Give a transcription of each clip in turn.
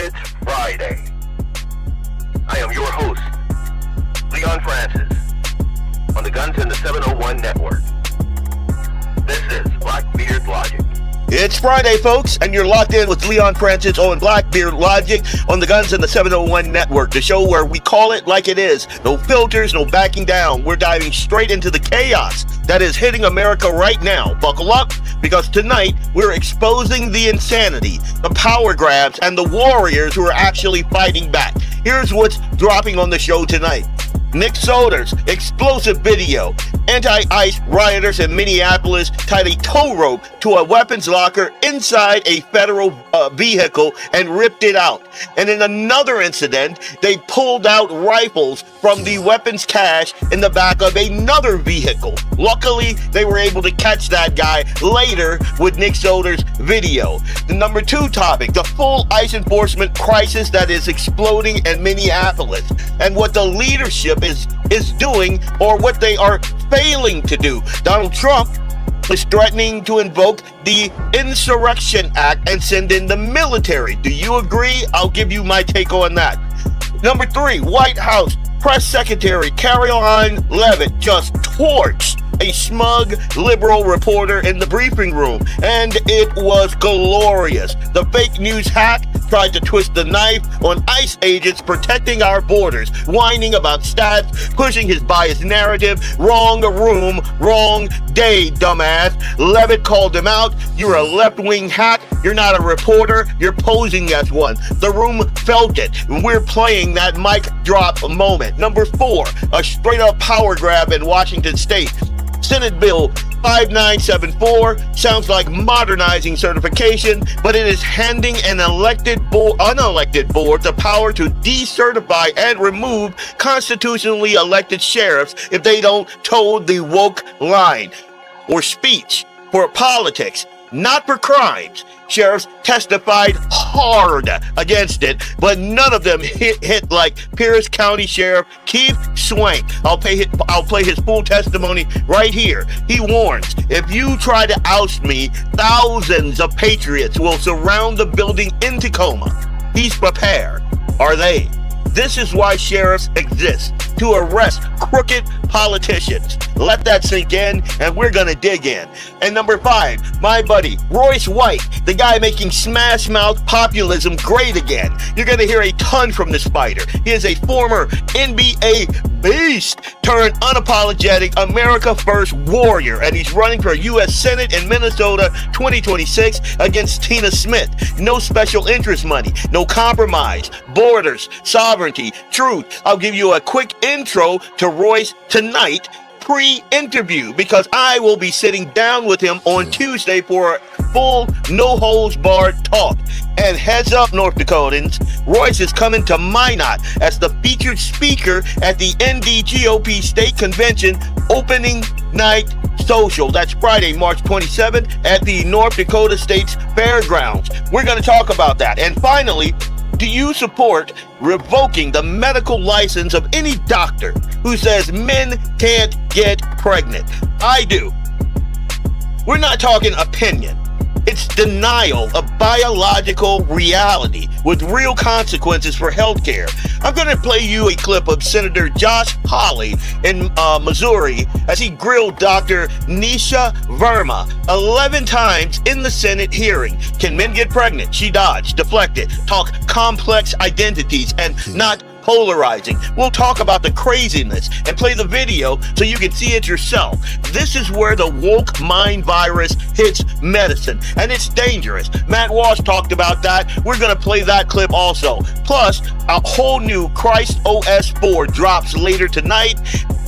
It's Friday. I am your host, Leon Francis, on the Guns and the 701 Network. This is BlackBeardLogic. It's Friday, folks, and you're locked in with Leon Francis on BlackBeardLogic on the Guns and the 701 Network, the show where we call it like it is. No filters, no backing down. We're diving straight into the chaos that is hitting America right now. Buckle up, because tonight we're exposing the insanity, the power grabs, and the warriors who are actually fighting back. Here's what's dropping on the show tonight. Nick Sortor's explosive video. Anti-ICE rioters in Minneapolis tied a tow rope to a weapons locker inside a federal vehicle and ripped it out. And in another incident, they pulled out rifles from the weapons cache in the back of another vehicle. Luckily, they were able to catch that guy later with Nick Sortor's video. The number 2 topic, the full ICE enforcement crisis that is exploding in Minneapolis, and what the leadership is doing, or what they are failing to do. Donald Trump is threatening to invoke the Insurrection Act and send in the military. Do you agree? I'll give you my take on that. Number 3, White House Press Secretary Karoline Leavitt just torched a smug liberal reporter in the briefing room, and it was glorious. The fake news hack tried to twist the knife on ICE agents protecting our borders, whining about stats, pushing his biased narrative. Wrong room, wrong day, dumbass. Leavitt called him out. You're a left-wing hack. You're not a reporter. You're posing as one. The room felt it. We're playing that mic drop moment. Number 4, a straight-up power grab in Washington State. Senate Bill 5974 sounds like modernizing certification, but it is handing an unelected board the power to decertify and remove constitutionally elected sheriffs if they don't toe the woke line or speech for politics, not for crimes. Sheriffs testified hard against it, but none of them hit like Pierce County Sheriff Keith Swank. I'll play his full testimony right here. He warns, if you try to oust me, thousands of patriots will surround the building in Tacoma. He's prepared. Are they? This is why sheriffs exist, to arrest crooked politicians. Let that sink in, and we're gonna dig in. And number 5, my buddy, Royce White, the guy making smash mouth populism great again. You're gonna hear a ton from this fighter. He is a former NBA beast turned unapologetic America First warrior, and he's running for U.S. Senate in Minnesota 2026 against Tina Smith. No special interest money, no compromise, borders, sovereignty, truth. I'll give you a quick intro to Royce tonight, pre-interview, because I will be sitting down with him on Tuesday for a full no-holds-barred talk. And heads up, North Dakotans, Royce is coming to Minot as the featured speaker at the NDGOP State Convention opening night social. That's Friday, March 27th at the North Dakota State's Fairgrounds. We're going to talk about that. And finally, do you support revoking the medical license of any doctor who says men can't get pregnant? I do. We're not talking opinion. It's denial of biological reality with real consequences for healthcare. I'm going to play you a clip of Senator Josh Hawley in Missouri as he grilled Dr. Nisha Verma 11 times in the Senate hearing. Can men get pregnant? She dodged, deflected, talk complex identities and not polarizing. We'll talk about the craziness and play the video so you can see it yourself. This is where the woke mind virus hits medicine, and it's dangerous. Matt Walsh talked about that. We're going to play that clip also. Plus, a whole new Christ OS 4 drops later tonight.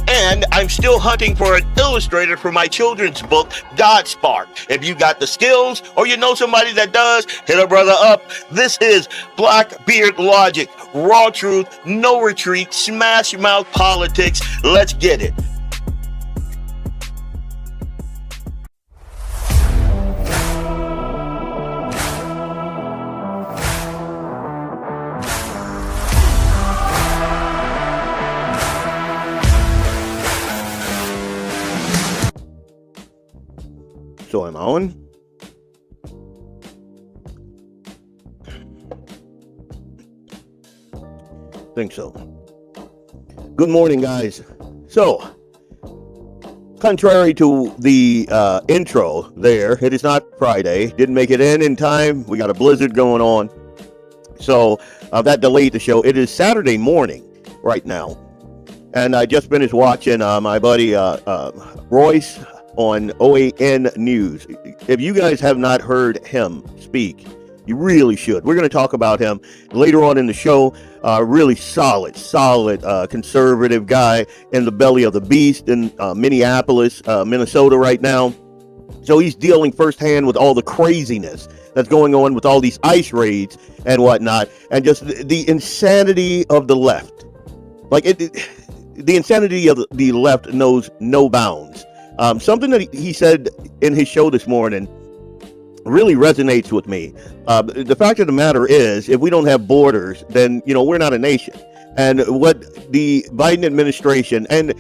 And I'm still hunting for an illustrator for my children's book, Godspark. If you got the skills or you know somebody that does, hit a brother up. This is BlackBeardLogic. Raw truth, no retreat, smash mouth politics. Let's get it. So I'm on. Think so. Good morning, guys. So, contrary to the intro there, it is not Friday. Didn't make it in time. We got a blizzard going on. So, that delayed the show. It is Saturday morning right now. And I just finished watching my buddy Royce on OAN News. If you guys have not heard him speak, you really should. We're going to talk about him later on in the show. Really solid, conservative guy in the belly of the beast in Minneapolis, Minnesota right now. So he's dealing firsthand with all the craziness that's going on with all these ICE raids and whatnot, and just the insanity of the left. Like the insanity of the left knows no bounds. Something that he said in his show this morning really resonates with me. The fact of the matter is, if we don't have borders, then, we're not a nation. And what the Biden administration, and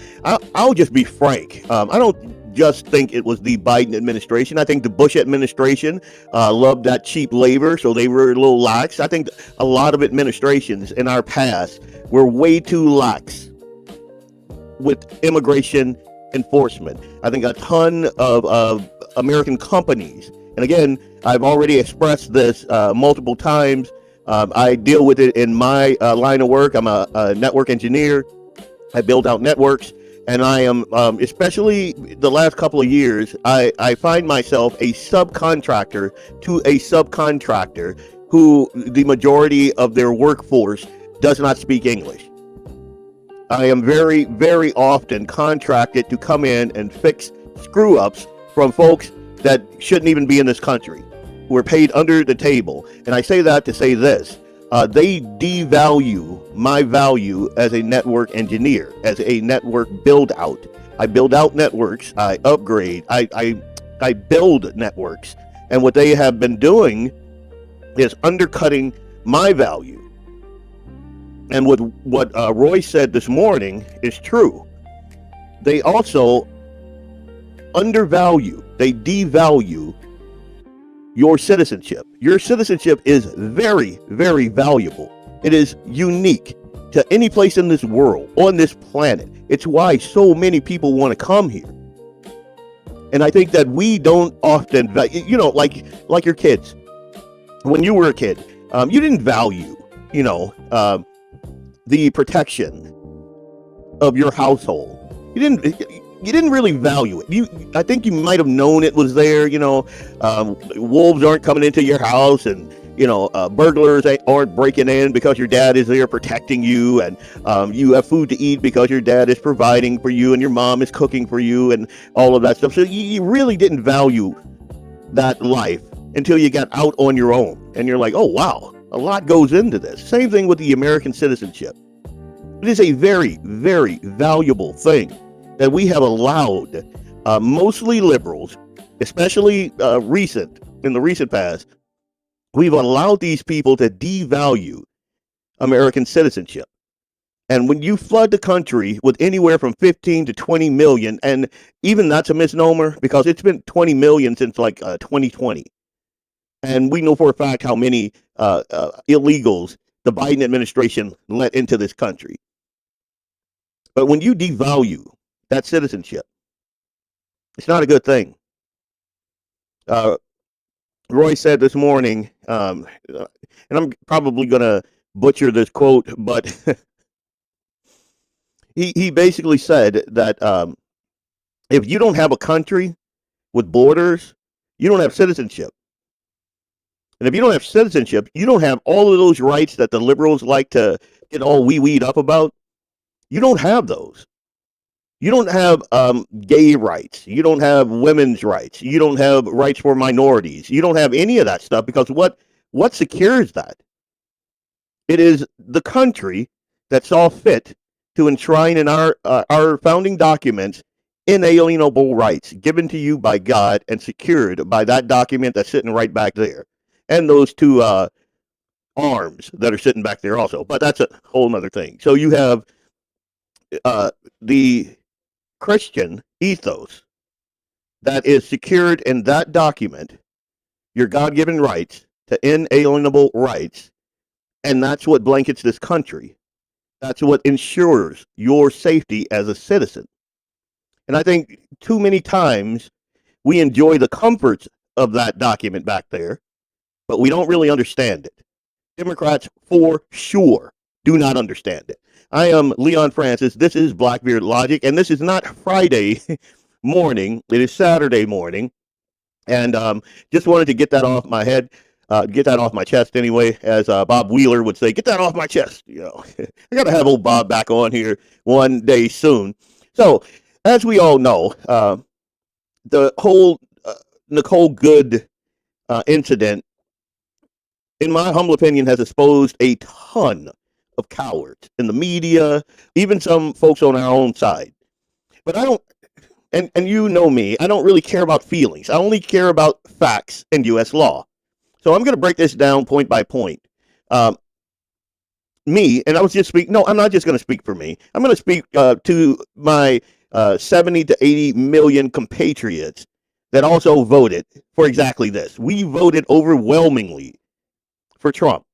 I'll just be frank, I don't just think it was the Biden administration. I think the Bush administration loved that cheap labor, so they were a little lax. I think a lot of administrations in our past were way too lax with immigration enforcement. I think a ton of American companies, and again, I've already expressed this multiple times. I deal with it in my line of work. I'm a network engineer. I build out networks, and I am, especially the last couple of years, I find myself a subcontractor to a subcontractor who the majority of their workforce does not speak English. I am very, very often contracted to come in and fix screw-ups from folks that shouldn't even be in this country. We're paid under the table. And I say that to say this. They devalue my value as a network engineer, as a network build-out. I build out networks. I upgrade. I build networks. And what they have been doing is undercutting my value. And what Roy said this morning is true. They also undervalue, they devalue your citizenship. Your citizenship is very, very valuable. It is unique to any place in this world, on this planet. It's why so many people want to come here. And I think that we don't often, like your kids. When you were a kid, you didn't value, the protection of your household. You didn't really value it. I think you might have known it was there. Wolves aren't coming into your house, and burglars aren't breaking in because your dad is there protecting you, and you have food to eat because your dad is providing for you, and your mom is cooking for you, and all of that stuff. So you really didn't value that life until you got out on your own, and you're like, oh wow, a lot goes into this. Same thing with the American citizenship. It is a very, very valuable thing that we have allowed, mostly liberals, especially in the recent past, we've allowed these people to devalue American citizenship. And when you flood the country with anywhere from 15 to 20 million, and even that's a misnomer because it's been 20 million since 2020. And we know for a fact how many illegals the Biden administration let into this country. But when you devalue that citizenship, it's not a good thing. Roy said this morning, and I'm probably going to butcher this quote, but he basically said that if you don't have a country with borders, you don't have citizenship. And if you don't have citizenship, you don't have all of those rights that the liberals like to get all wee-weed up about. You don't have those. You don't have gay rights. You don't have women's rights. You don't have rights for minorities. You don't have any of that stuff because what secures that? It is the country that saw fit to enshrine in our founding documents inalienable rights given to you by God and secured by that document that's sitting right back there. And those two arms that are sitting back there also. But that's a whole nother thing. So you have the Christian ethos that is secured in that document, your God-given rights to inalienable rights, and that's what blankets this country. That's what ensures your safety as a citizen. And I think too many times we enjoy the comforts of that document back there, but we don't really understand it. Democrats, for sure, do not understand it. I am Leon Francis. This is BlackBeardLogic, and this is not Friday morning. It is Saturday morning. And just wanted to get that off my head, get that off my chest anyway, as Bob Wheeler would say, get that off my chest. You know, I got to have old Bob back on here one day soon. So, as we all know, the whole Nicole Good incident, in my humble opinion, has exposed a ton of cowards in the media, even some folks on our own side. But I don't, and you know me, I don't really care about feelings. I only care about facts and U.S. law. So I'm going to break this down point by point. Me, and I was just speaking, no, I'm not just going to speak for me. I'm going to speak to my 70 to 80 million compatriots that also voted for exactly this. We voted overwhelmingly for Trump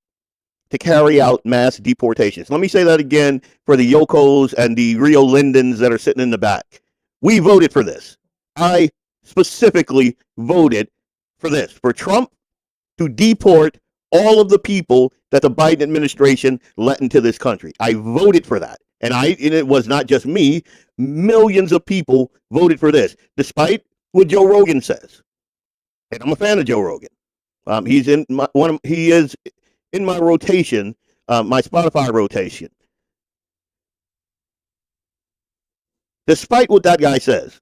to carry out mass deportations. Let me say that again for the Yokos and the Rio Lindens that are sitting in the back. We voted for this. I specifically voted for this, for Trump to deport all of the people that the Biden administration let into this country. I voted for that. And it was not just me. Millions of people voted for this, despite what Joe Rogan says. And I'm a fan of Joe Rogan. He is in my rotation, my Spotify rotation. Despite what that guy says,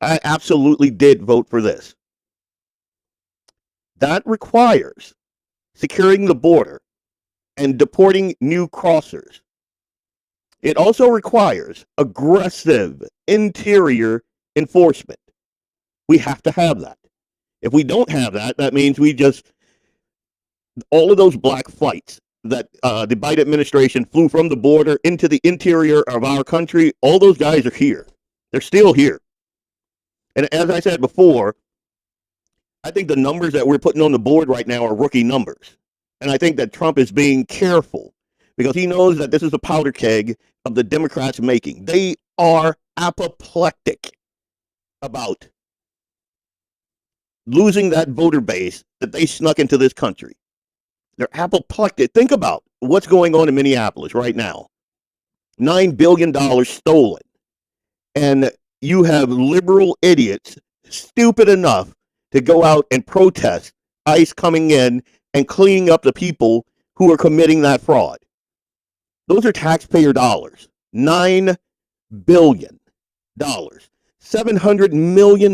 I absolutely did vote for this. That requires securing the border and deporting new crossers. It also requires aggressive interior enforcement. We have to have that. If we don't have that, that means all of those black flights that the Biden administration flew from the border into the interior of our country, all those guys are here. They're still here. And as I said before, I think the numbers that we're putting on the board right now are rookie numbers. And I think that Trump is being careful because he knows that this is a powder keg of the Democrats making. They are apoplectic about losing that voter base that they snuck into this country. They're apoplectic. Think about what's going on in Minneapolis right now. $9 billion stolen. And you have liberal idiots stupid enough to go out and protest ICE coming in and cleaning up the people who are committing that fraud. Those are taxpayer dollars. $9 billion. $700 million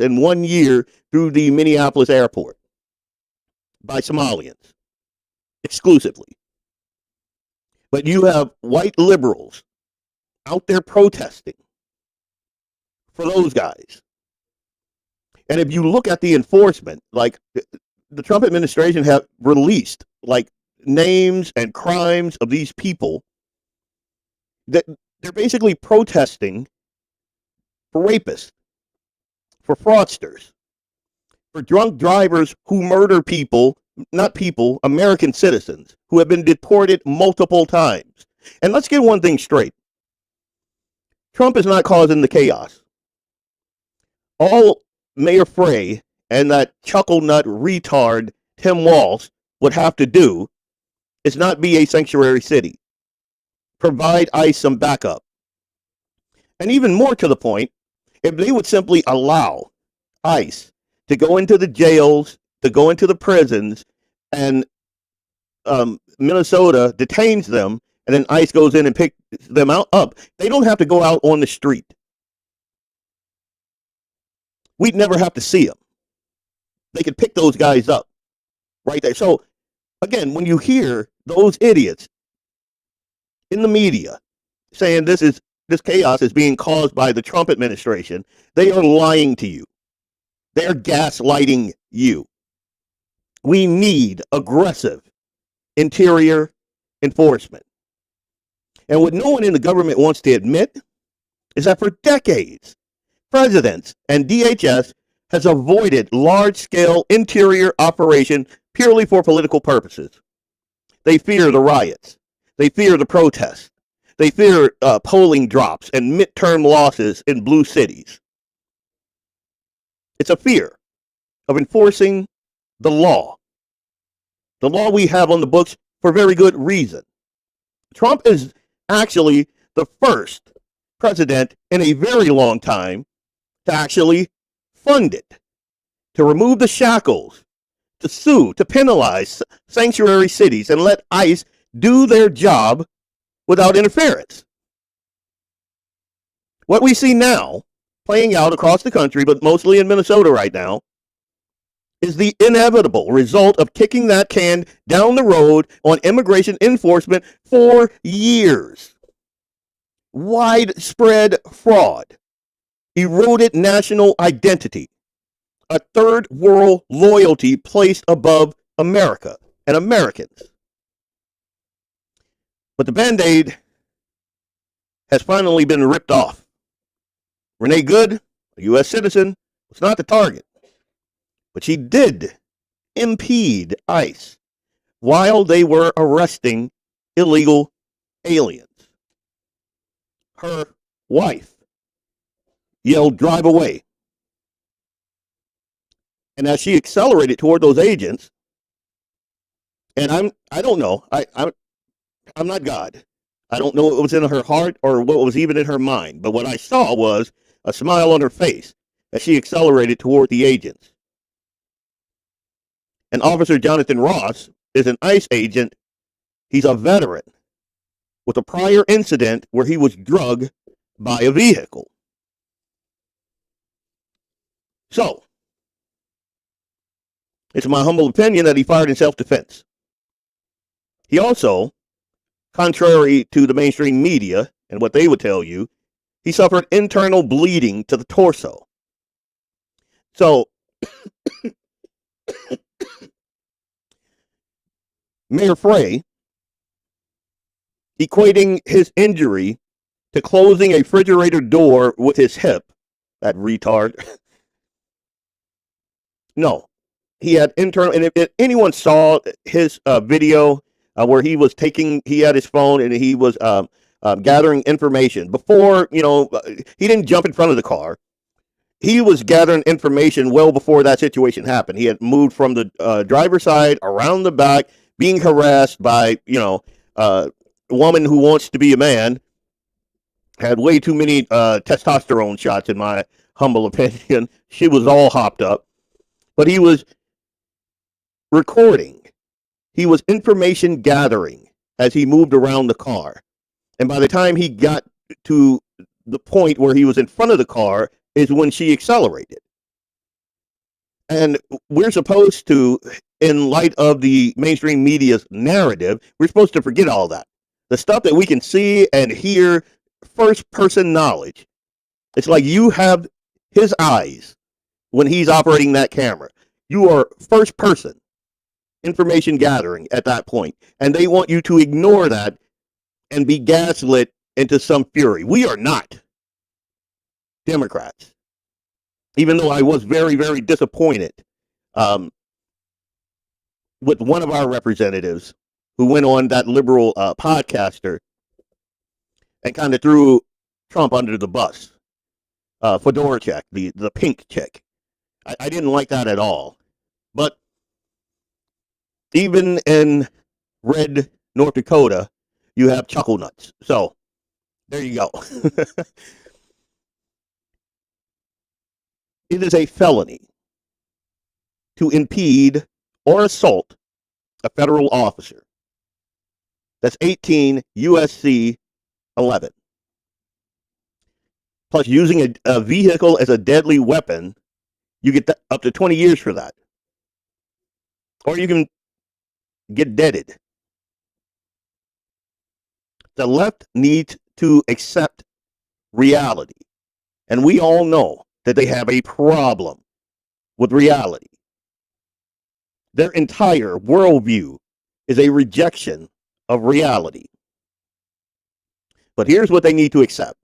in 1 year through the Minneapolis airport by Somalians exclusively. But you have white liberals out there protesting for those guys. And if you look at the enforcement, like the Trump administration have released like names and crimes of these people that they're basically protesting for rapists, for fraudsters, for drunk drivers who murder people, not people, American citizens who have been deported multiple times. And let's get one thing straight. Trump is not causing the chaos. All Mayor Frey and that chuckle nut retard Tim Walz would have to do is not be a sanctuary city. Provide ICE some backup. And even more to the point, if they would simply allow ICE to go into the jails, to go into the prisons, and Minnesota detains them, and then ICE goes in and picks them up, they don't have to go out on the street. We'd never have to see them. They could pick those guys up right there. So, again, when you hear those idiots in the media saying this chaos is being caused by the Trump administration, they are lying to you. They are gaslighting you. We need aggressive interior enforcement. And what no one in the government wants to admit is that for decades, presidents and DHS has avoided large-scale interior operation purely for political purposes. They fear the riots. They fear the protests. They fear polling drops and midterm losses in blue cities. It's a fear of enforcing the law we have on the books for very good reason. Trump is actually the first president in a very long time to actually fund it, to remove the shackles, to sue, to penalize sanctuary cities and let ICE do their job without interference. What we see now playing out across the country, but mostly in Minnesota right now, is the inevitable result of kicking that can down the road on immigration enforcement for years. Widespread fraud, eroded national identity, a third world loyalty placed above America and Americans. But the Band-Aid has finally been ripped off. Renee Good, a U.S. citizen, was not the target, but she did impede ICE while they were arresting illegal aliens. Her wife yelled, "Drive away." And as she accelerated toward those agents, and I don't know, I'm not God. I don't know what was in her heart or what was even in her mind, but what I saw was a smile on her face as she accelerated toward the agents. And Officer Jonathan Ross is an ICE agent. He's a veteran with a prior incident where he was drugged by a vehicle. So, it's my humble opinion that he fired in self-defense. He also, contrary to the mainstream media and what they would tell you, he suffered internal bleeding to the torso. So, Mayor Frey equating his injury to closing a refrigerator door with his hip, that retard. No, he had internal, and if anyone saw his video where he had his phone and he was gathering information before, he didn't jump in front of the car. He was gathering information well before that situation happened. He had moved from the driver's side around the back, being harassed by, a woman who wants to be a man, had way too many testosterone shots, in my humble opinion. She was all hopped up. But he was recording. He was information gathering as he moved around the car. And by the time he got to the point where he was in front of the car is when she accelerated. And we're supposed to, in light of the mainstream media's narrative, we're supposed to forget all that. The stuff that we can see and hear, first-person knowledge. It's like you have his eyes when he's operating that camera. You are first-person information gathering at that point. And they want you to ignore that and be gaslit into some fury. We are not Democrats. Even though I was very, very disappointed with one of our representatives who went on that liberal podcaster and kind of threw Trump under the bus. Fedora check, the pink chick. I didn't like that at all. But even in red North Dakota, you have chuckle nuts. So there you go. It is a felony to impede or assault a federal officer. That's 18 USC 11. Plus, using a vehicle as a deadly weapon, you get up to 20 years for that. Or you can get deaded. The left needs to accept reality. And we all know that they have a problem with reality. Their entire worldview is a rejection of reality. But here's what they need to accept.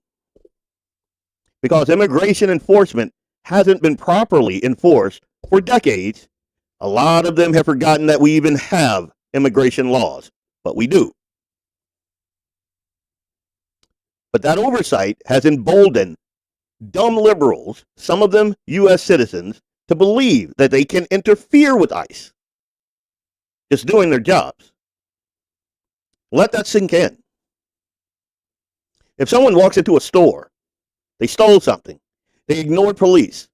Because immigration enforcement hasn't been properly enforced for decades, a lot of them have forgotten that we even have immigration laws, but we do. But that oversight has emboldened dumb liberals, some of them U.S. citizens, to believe that they can interfere with ICE just doing their jobs. Let that sink in. If someone walks into a store, they stole something, they ignored police,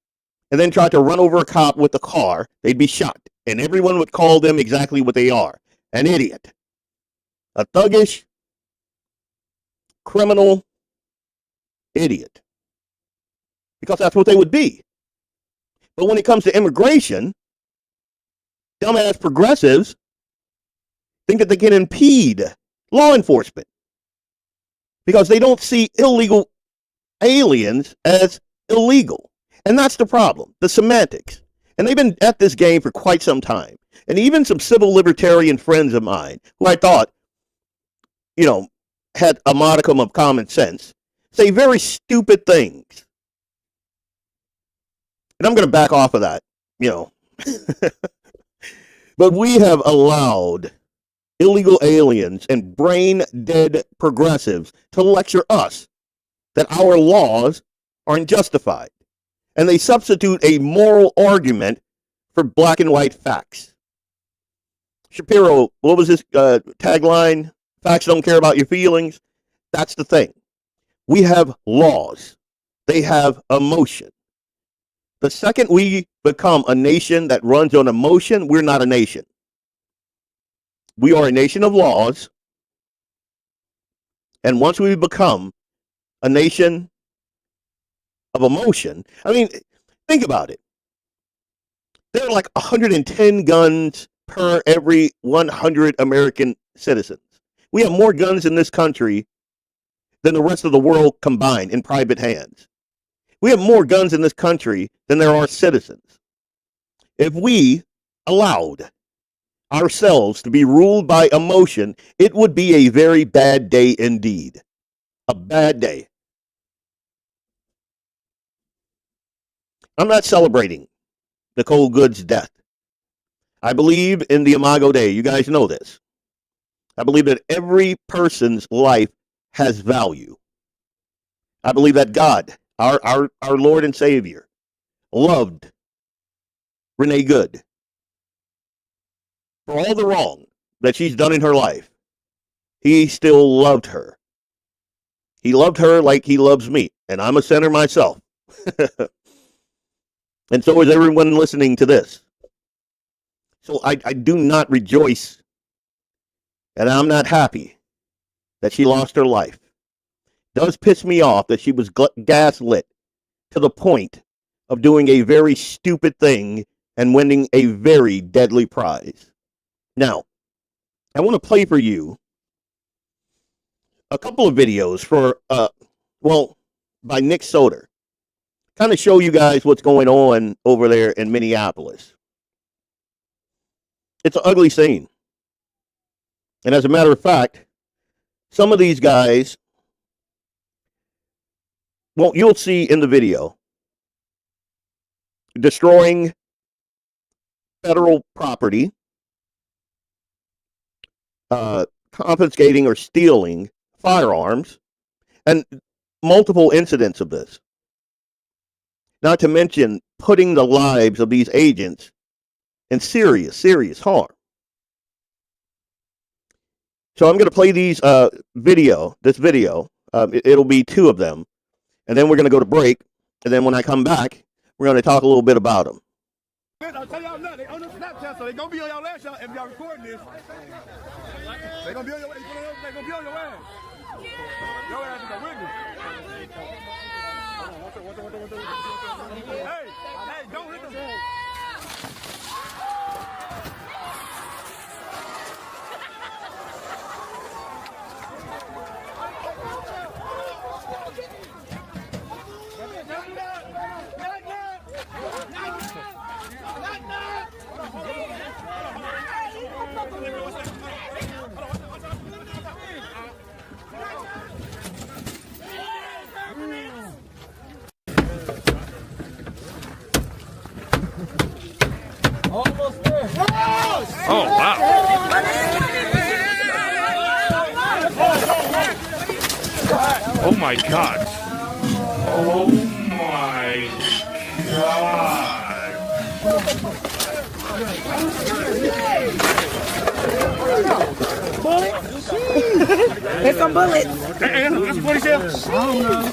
and then tried to run over a cop with a car, they'd be shot. And everyone would call them exactly what they are: an idiot, a thuggish, criminal idiot. Because that's what they would be. But when it comes to immigration, dumbass progressives think that they can impede law enforcement because they don't see illegal aliens as illegal. And that's the problem, the semantics. And they've been at this game for quite some time. And even some civil libertarian friends of mine, who I thought, had a modicum of common sense, say very stupid things. And I'm going to back off of that, But we have allowed illegal aliens and brain-dead progressives to lecture us that our laws are unjustified. And they substitute a moral argument for black and white facts. Shapiro, what was his tagline? Facts don't care about your feelings. That's the thing. We have laws. They have emotion. The second we become a nation that runs on emotion, we're not a nation. We are a nation of laws. And once we become a nation of emotion, think about it. There are like 110 guns per every 100 American citizens. We have more guns in this country than the rest of the world combined in private hands. We have more guns in this country than there are citizens. If we allowed ourselves to be ruled by emotion, it would be a very bad day indeed. A bad day. I'm not celebrating Nicole Good's death. I believe in the Imago Dei. You guys know this. I believe that every person's life has value. I believe that God, our Lord and Savior, loved Renee Good for all the wrong that she's done in her life. He still loved her. He loved her like he loves me, and I'm a sinner myself. And so is everyone listening to this. So I do not rejoice, and I'm not happy that she lost her life. It does piss me off that she was gaslit to the point of doing a very stupid thing and winning a very deadly prize. Now, I want to play for you a couple of videos by Nick Sortor. Kind of show you guys what's going on over there in Minneapolis. It's an ugly scene. And as a matter of fact, some of these guys, you'll see in the video, destroying federal property, confiscating or stealing firearms, and multiple incidents of this. Not to mention putting the lives of these agents in serious, serious harm. So I'm going to play this video. It'll be two of them. And then we're going to go to break. And then when I come back, we're going to talk a little bit about them. I'll tell y'all now, they on the Snapchat, so they gonna be on y'all ass, y'all, if y'all recording this. They gonna be on your ass. They gonna be on your ass. Your ass is a witness. Hey, don't hit them. Almost Oh my God. Oh my God. There's some bullets. Hey, that's what he said. I don't know.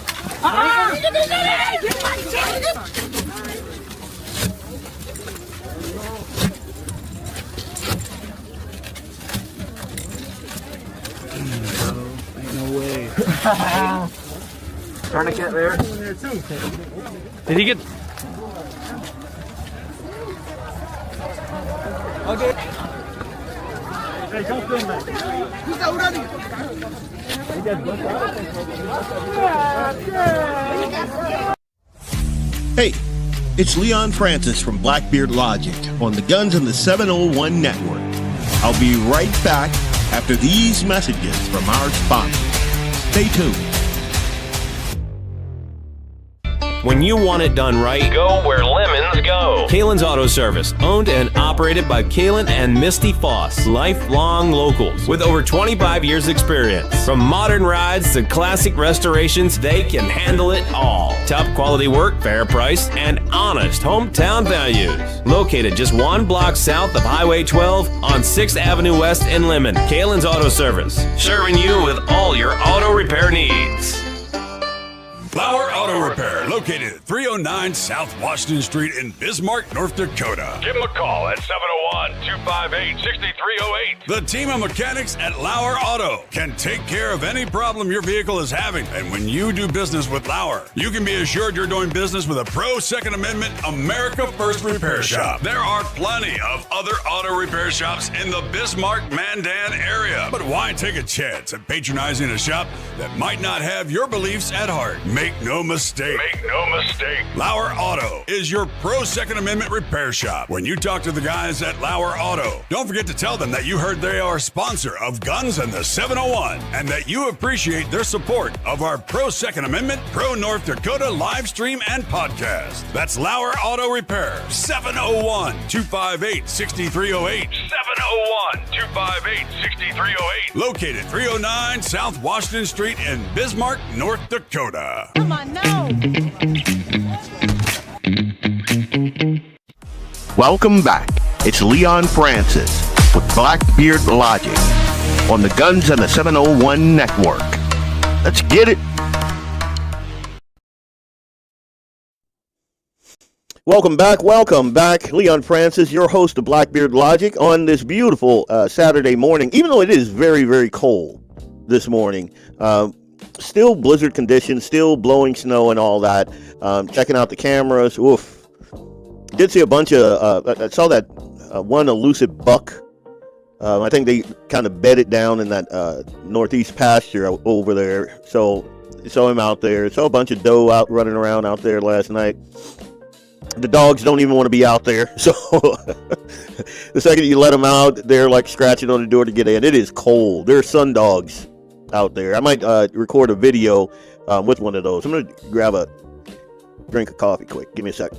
Ain't no way. Tourniquet there. Did he get? Okay. Hey, come film that. Hey, it's Leon Francis from BlackBeardLogic on the Guns and the 701 Network. I'll be right back after these messages from our sponsors. Stay tuned. When you want it done right, go where lemons go. Kalen's Auto Service, owned and operated by Kalen and Misty Foss, lifelong locals with over 25 years experience. From modern rides to classic restorations, they can handle it all. Top quality work, fair price, and honest hometown values. Located just 1 block south of Highway 12 on 6th Avenue West in Lemon. Kalen's Auto Service, serving you with all your auto repair needs. LAUER Auto Repair, located at 309 South Washington Street in Bismarck, North Dakota. Give them a call at 701-258-6308. The team of mechanics at LAUER Auto can take care of any problem your vehicle is having. And when you do business with LAUER, you can be assured you're doing business with a pro Second Amendment America First repair shop. There are plenty of other auto repair shops in the Bismarck-Mandan area. But why take a chance at patronizing a shop that might not have your beliefs at heart? Make no mistake. Make no mistake. LAUER Auto is your pro Second Amendment repair shop. When you talk to the guys at LAUER Auto, don't forget to tell them that you heard they are a sponsor of Guns and the 701 and that you appreciate their support of our pro Second Amendment, pro North Dakota live stream and podcast. That's LAUER Auto Repair, 701-258-6308. 701-258-6308. Located 309 South Washington Street in Bismarck, North Dakota. Come on, no. Welcome back. It's Leon Francis with BlackBeardLogic on the Guns and the 701 Network. Let's get it. Welcome back. Leon Francis, your host of BlackBeardLogic on this beautiful Saturday morning. Even though it is very, very cold this morning, still blizzard conditions, still blowing snow and all that. Checking out the cameras. Oof. Did see a bunch of, I saw that one elusive buck. I think they kind of bedded down in that northeast pasture over there. So saw him out there. Saw a bunch of doe out running around out there last night. The dogs don't even want to be out there. So the second you let them out, they're like scratching on the door to get in. It is cold. There are sun dogs out there. I might record a video with one of those. I'm going to grab a drink of coffee quick. Give me a sec.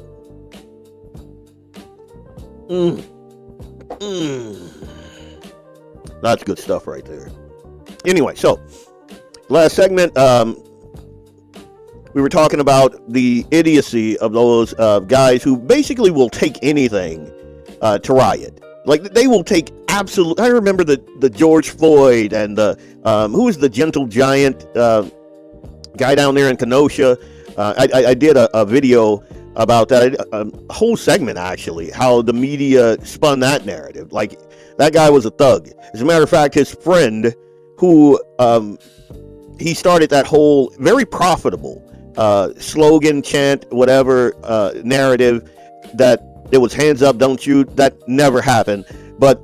That's good stuff right there. Anyway, so last segment, we were talking about the idiocy of those guys who basically will take anything to riot. Like, they will take absolute. I remember the George Floyd and the who was the Gentle Giant guy down there in Kenosha. I did a video about that, a whole segment actually, how the media spun that narrative. Like, that guy was a thug. As a matter of fact, his friend, who he started that whole very profitable slogan, chant, whatever narrative that it was hands up, don't shoot. That never happened. But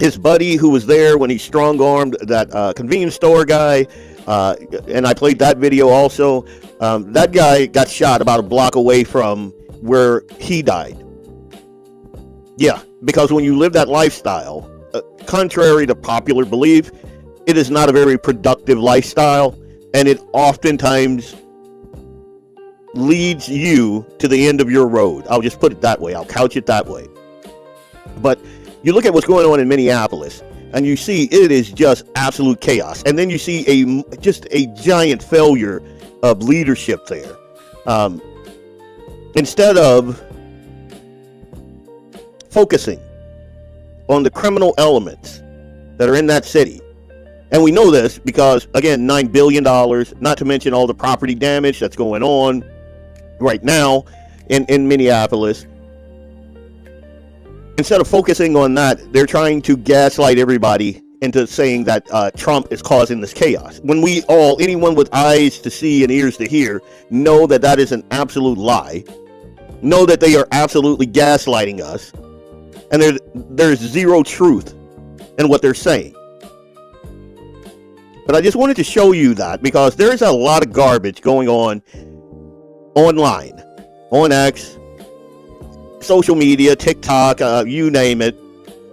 his buddy who was there when he strong-armed that convenience store guy, and I played that video also, that guy got shot about a block away from where he died. Yeah, because when you live that lifestyle, contrary to popular belief, it is not a very productive lifestyle, and it oftentimes leads you to the end of your road. I'll just put it that way. I'll couch it that way. But you look at what's going on in Minneapolis. and you see it is just absolute chaos. And then you see just a giant failure of leadership there. Instead of focusing on the criminal elements that are in that city. And we know this because, again, $9 billion, not to mention all the property damage that's going on right now in Minneapolis. Instead of focusing on that, they're trying to gaslight everybody into saying that Trump is causing this chaos. When anyone with eyes to see and ears to hear, know that that is an absolute lie. Know that they are absolutely gaslighting us. And there's zero truth in what they're saying. But I just wanted to show you that because there's a lot of garbage going on online, on X, social media, TikTok, you name it.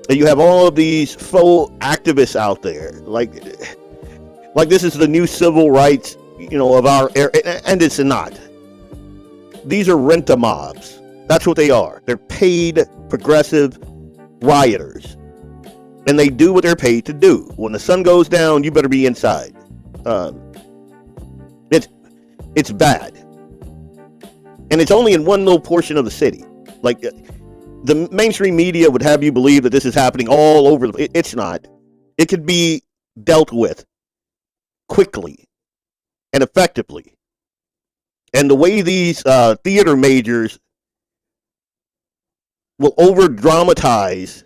And you have all of these faux activists out there, like this is the new civil rights, of our era, and it's not. These are rent-a-mobs. That's what they are. They're paid progressive rioters, and they do what they're paid to do. When the sun goes down, you better be inside. It's bad, and it's only in one little portion of the city. Like, the mainstream media would have you believe that this is happening all over. It's not. It could be dealt with quickly and effectively. And the way these theater majors will over-dramatize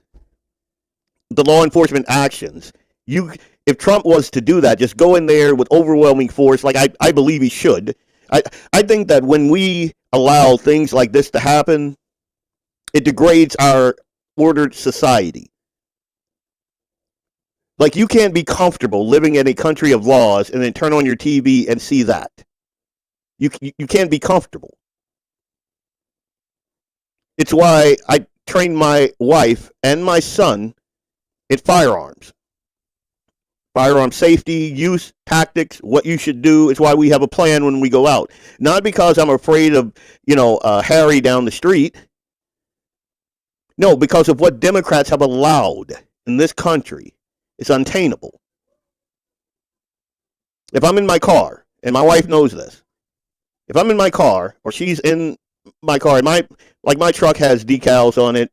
the law enforcement actions. If Trump was to do that, just go in there with overwhelming force, like I believe he should. I think that when we allow things like this to happen, it degrades our ordered society. Like, you can't be comfortable living in a country of laws and then turn on your TV and see that. You can't be comfortable. It's why I train my wife and my son in firearms. Firearm safety, use, tactics, what you should do. It's why we have a plan when we go out. Not because I'm afraid of, Harry down the street. No, because of what Democrats have allowed in this country. It's untenable. If I'm in my car, and my wife knows this, if I'm in my car, or she's in my car, my truck has decals on it,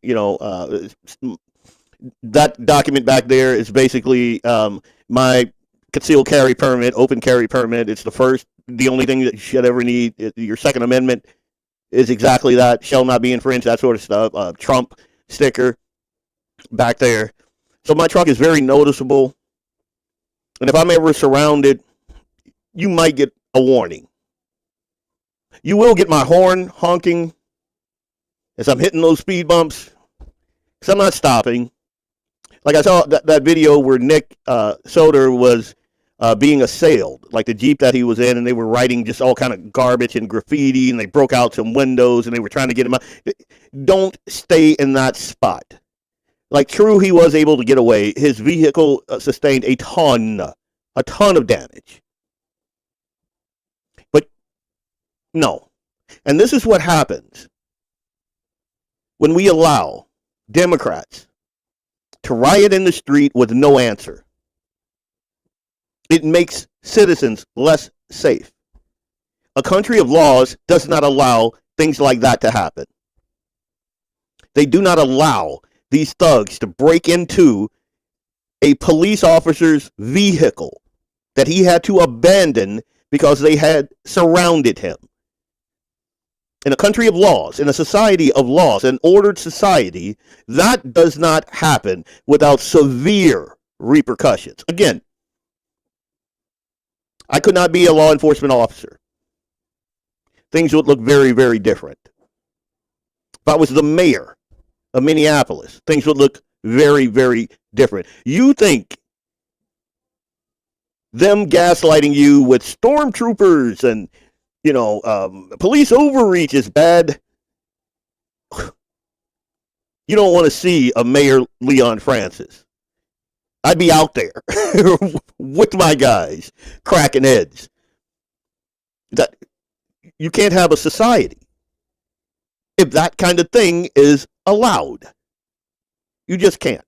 that document back there is basically my concealed carry permit, open carry permit. It's the only thing that you should ever need. Your Second Amendment is exactly that, shall not be infringed, that sort of stuff. Trump sticker back there. So my truck is very noticeable. And if I'm ever surrounded, you might get a warning. You will get my horn honking as I'm hitting those speed bumps, because I'm not stopping. Like, I saw that video where Nick Sortor was being assailed, like the Jeep that he was in, and they were writing just all kind of garbage and graffiti, and they broke out some windows, and they were trying to get him out. Don't stay in that spot. Like, true, he was able to get away. His vehicle sustained a ton of damage. But no. And this is what happens when we allow Democrats to riot in the street with no answer. It makes citizens less safe. A country of laws does not allow things like that to happen. They do not allow these thugs to break into a police officer's vehicle that he had to abandon because they had surrounded him. In a country of laws, in a society of laws, an ordered society, that does not happen without severe repercussions. Again, I could not be a law enforcement officer. Things would look very, very different. If I was the mayor of Minneapolis, things would look very, very different. You think them gaslighting you with stormtroopers and police overreach is bad? You don't want to see a Mayor Leon Francis. I'd be out there with my guys cracking heads. That you can't have a society if that kind of thing is allowed. You just can't.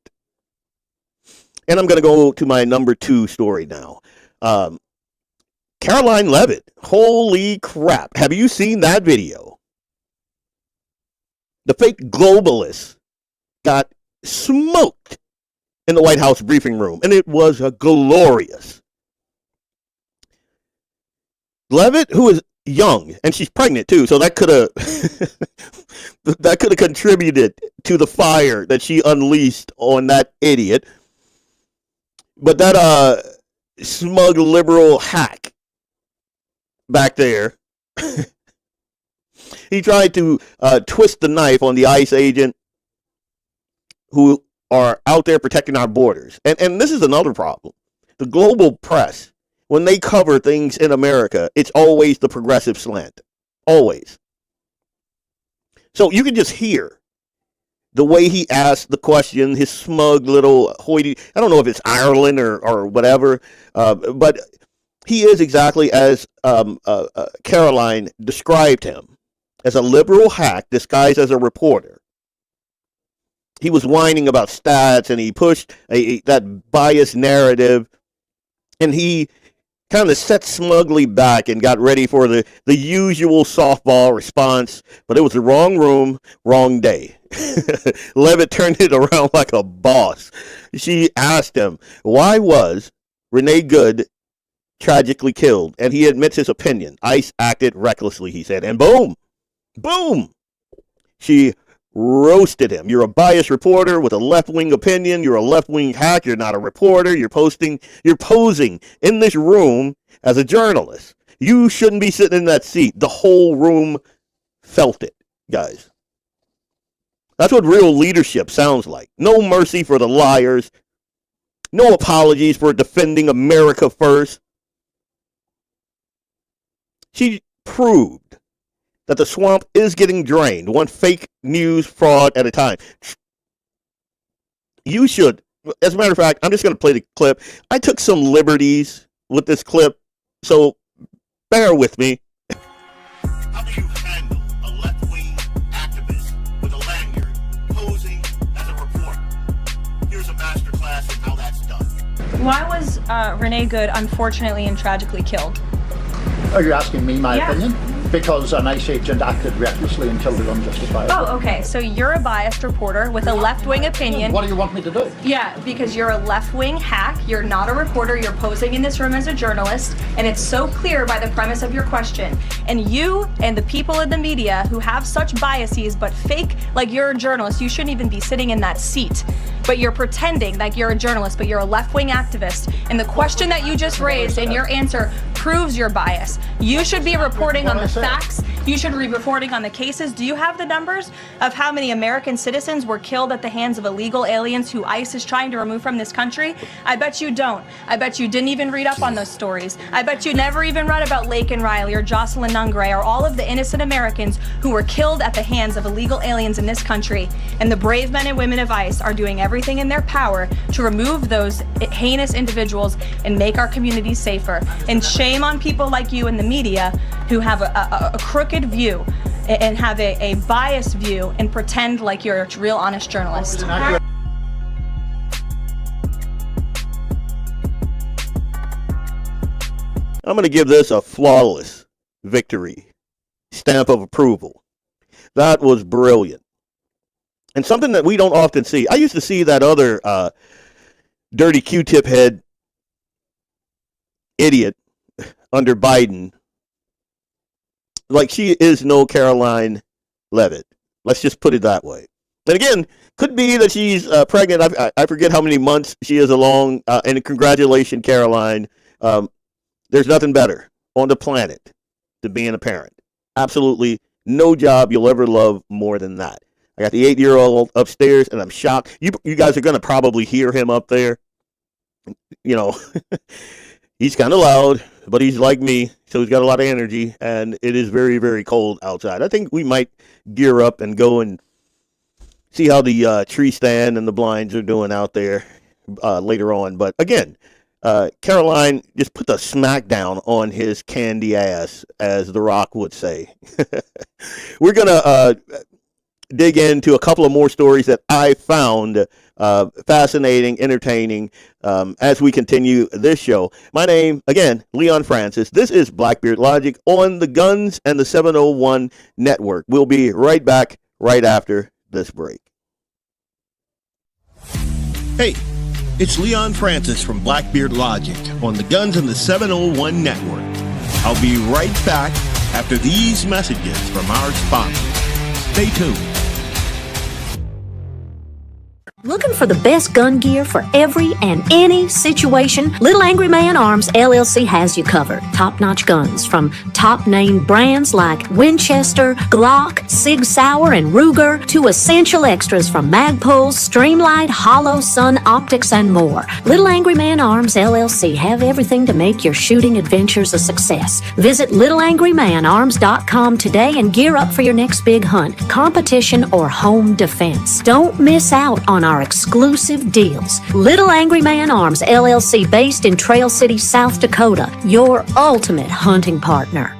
And I'm going to go to my number 2 story now. Caroline Leavitt. Holy crap. Have you seen that video? The fake globalists got smoked in the White House briefing room, and it was glorious. Leavitt, who is young, and she's pregnant too, so that could have contributed to the fire that she unleashed on that idiot. But that smug liberal hack back there, he tried to twist the knife on the ICE agent who are out there protecting our borders. And this is another problem. The global press, when they cover things in America, it's always the progressive slant. Always. So you can just hear the way he asked the question, his smug little hoity, I don't know if it's Ireland or whatever, but he is exactly as Caroline described him, as a liberal hack disguised as a reporter. He was whining about stats, and he pushed that biased narrative, and he kind of sat smugly back and got ready for the usual softball response, but it was the wrong room, wrong day. Leavitt turned it around like a boss. She asked him, why was Renee Good tragically killed? And he admits his opinion. ICE acted recklessly, he said, and boom, she roasted him. You're a biased reporter with a left-wing opinion. You're a left-wing hack. You're not a reporter. You're posing in this room as a journalist. You shouldn't be sitting in that seat. The whole room felt it, guys. That's what real leadership sounds like. No mercy for the liars. No apologies for defending America first. She proved that the swamp is getting drained, one fake news fraud at a time. You should, as a matter of fact, I'm just going to play the clip. I took some liberties with this clip, so bear with me. How do you handle a left-wing activist with a lanyard posing as a reporter? Here's a master class in how that's done. Why was Renee Good unfortunately and tragically killed? Are you asking me my Yeah. opinion? Because an ICE agent acted recklessly and killed her unjustifiably. Oh, okay. So you're a biased reporter with a left-wing opinion. What do you want me to do? Yeah, because you're a left-wing hack. You're not a reporter. You're posing in this room as a journalist, and it's so clear by the premise of your question. And you and the people in the media who have such biases but fake like you're a journalist, you shouldn't even be sitting in that seat. But you're pretending like you're a journalist, but you're a left-wing activist. And the question that you just raised and your answer proves your bias. You should be reporting on the facts. You should be reporting on the cases. Do you have the numbers of how many American citizens were killed at the hands of illegal aliens who ICE is trying to remove from this country? I bet you don't. I bet you didn't even read up on those stories. I bet you never even read about Laken Riley or Jocelyn Nungray or all of the innocent Americans who were killed at the hands of illegal aliens in this country. And the brave men and women of ICE are doing everything in their power to remove those heinous individuals and make our communities safer. And shame on people like you in the media who have a crooked view and have a biased view and pretend like you're a real honest journalist. I'm going to give this a flawless victory. Stamp of approval. That was brilliant. And something that we don't often see. I used to see that other dirty Q-tip head idiot under Biden. Like, she is no Caroline Leavitt. Let's just put it that way. And again, could be that she's pregnant. I forget how many months she is along. And congratulations, Caroline. There's nothing better on the planet than being a parent. Absolutely no job you'll ever love more than that. I got the 8-year-old upstairs, and I'm shocked. You guys are going to probably hear him up there. You know, he's kind of loud, but he's like me, so he's got a lot of energy, and it is very, very cold outside. I think we might gear up and go and see how the tree stand and the blinds are doing out there later on. But again, Caroline just put the smack down on his candy ass, as The Rock would say. We're going to dig into a couple of more stories that I found fascinating, entertaining as we continue this show. My name, again, Leon Francis. This is Blackbeard Logic on the Guns and the 701 Network. We'll be right back right after this break. Hey, it's Leon Francis from Blackbeard Logic on the Guns and the 701 Network. I'll be right back after these messages from our sponsors. Stay tuned. Looking for the best gun gear for every and any situation? Little Angry Man Arms LLC has you covered. Top-notch guns from top-name brands like Winchester, Glock, Sig Sauer, and Ruger to essential extras from Magpul, Streamlight, Hollow, Sun Optics, and more. Little Angry Man Arms LLC have everything to make your shooting adventures a success. Visit littleangrymanarms.com today and gear up for your next big hunt, competition, or home defense. Don't miss out on our exclusive deals. Little Angry Man Arms LLC, based in Trail City, South Dakota, your ultimate hunting partner.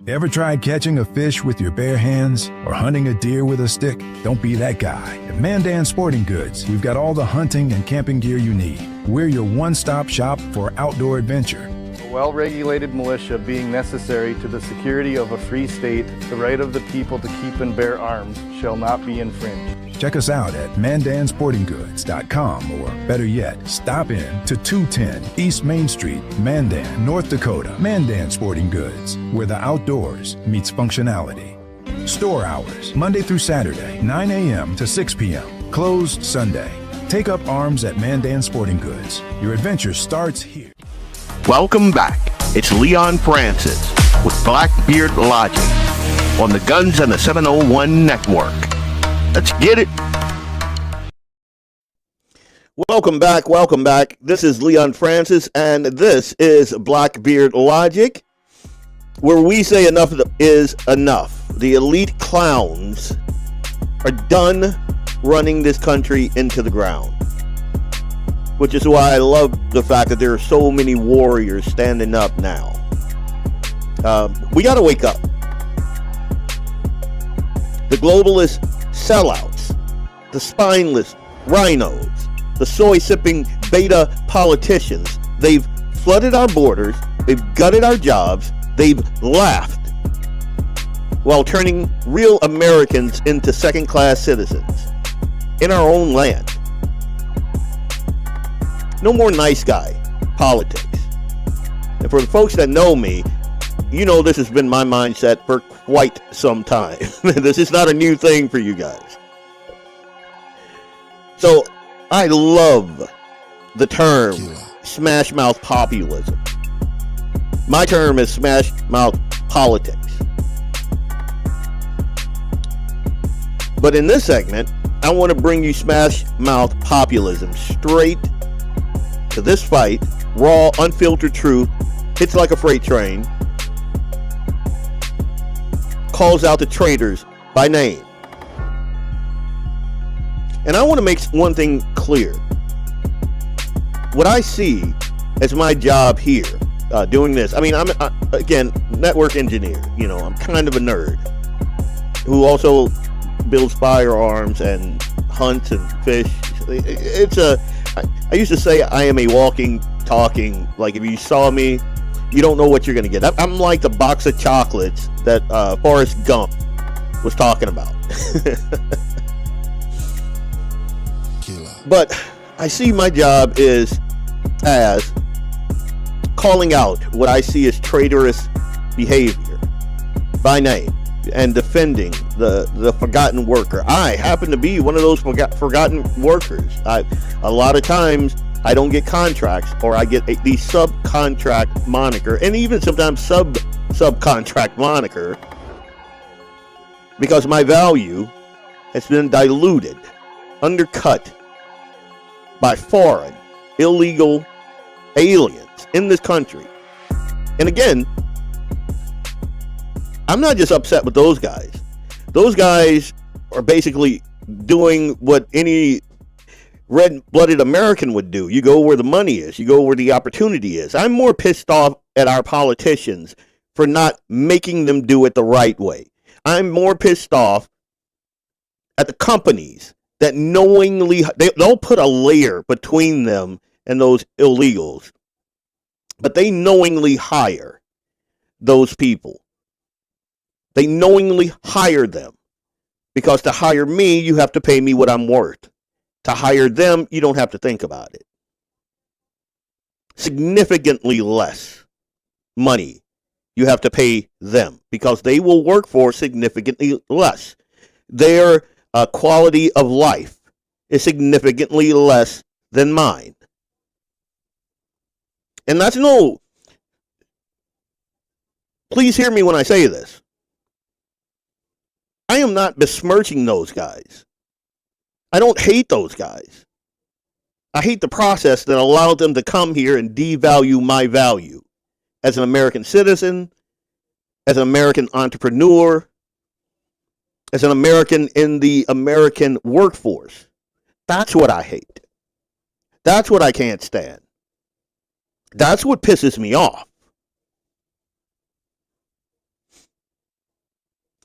Ever tried catching a fish with your bare hands or hunting a deer with a stick? Don't be that guy. At Mandan Sporting Goods, we've got all the hunting and camping gear you need. We're your one-stop shop for outdoor adventure. A well-regulated militia being necessary to the security of a free state, the right of the people to keep and bear arms shall not be infringed. Check us out at mandansportinggoods.com, or better yet, stop in to 210 East Main Street, Mandan, North Dakota. Mandan Sporting Goods, where the outdoors meets functionality. Store hours, Monday through Saturday, 9 a.m. to 6 p.m. Closed Sunday. Take up arms at Mandan Sporting Goods. Your adventure starts here. Welcome back. It's Leon Francis with Blackbeard Logic on the Guns and the 701 Network. Let's get it. Welcome back. Welcome back. This is Leon Francis, and this is Blackbeard Logic, where we say enough is enough. The elite clowns are done running this country into the ground, which is why I love the fact that there are so many warriors standing up now. We got to wake up. The globalist sellouts, the spineless rhinos, the soy-sipping beta politicians, they've flooded our borders, they've gutted our jobs, they've laughed while turning real Americans into second-class citizens in our own land. No more nice guy politics. And for the folks that know me, you know this has been my mindset for quite some time. This is not a new thing for you guys. So I love the term smash mouth populism. My term is smash mouth politics. But in this segment, I want to bring you smash mouth populism straight to this fight. Raw, unfiltered truth hits like a freight train, calls out the traitors by name. And I want to make one thing clear. What I see as my job here, doing this, I mean, I'm again, network engineer. You know, I'm kind of a nerd who also builds firearms and hunts and fish. I used to say I am a walking, talking, like if you saw me, you don't know what you're going to get. I'm like the box of chocolates that Forrest Gump was talking about. But I see my job is as calling out what I see as traitorous behavior by name and defending the forgotten worker. I happen to be one of those forgotten workers. A lot of times I don't get contracts, or I get the subcontract moniker, and even sometimes subcontract moniker, because my value has been diluted, undercut by foreign, illegal aliens in this country. And again, I'm not just upset with those guys. Those guys are basically doing what any red-blooded American would do. You go where the money is. You go where the opportunity is. I'm more pissed off at our politicians for not making them do it the right way. I'm more pissed off at the companies that knowingly, they'll put a layer between them and those illegals, but they knowingly hire those people. They knowingly hire them, because to hire me, you have to pay me what I'm worth. To hire them, you don't have to think about it. Significantly less money you have to pay them, because they will work for significantly less. Their quality of life is significantly less than mine. And that's please hear me when I say this. I am not besmirching those guys. I don't hate those guys. I hate the process that allowed them to come here and devalue my value as an American citizen, as an American entrepreneur, as an American in the American workforce. That's what I hate. That's what I can't stand. That's what pisses me off.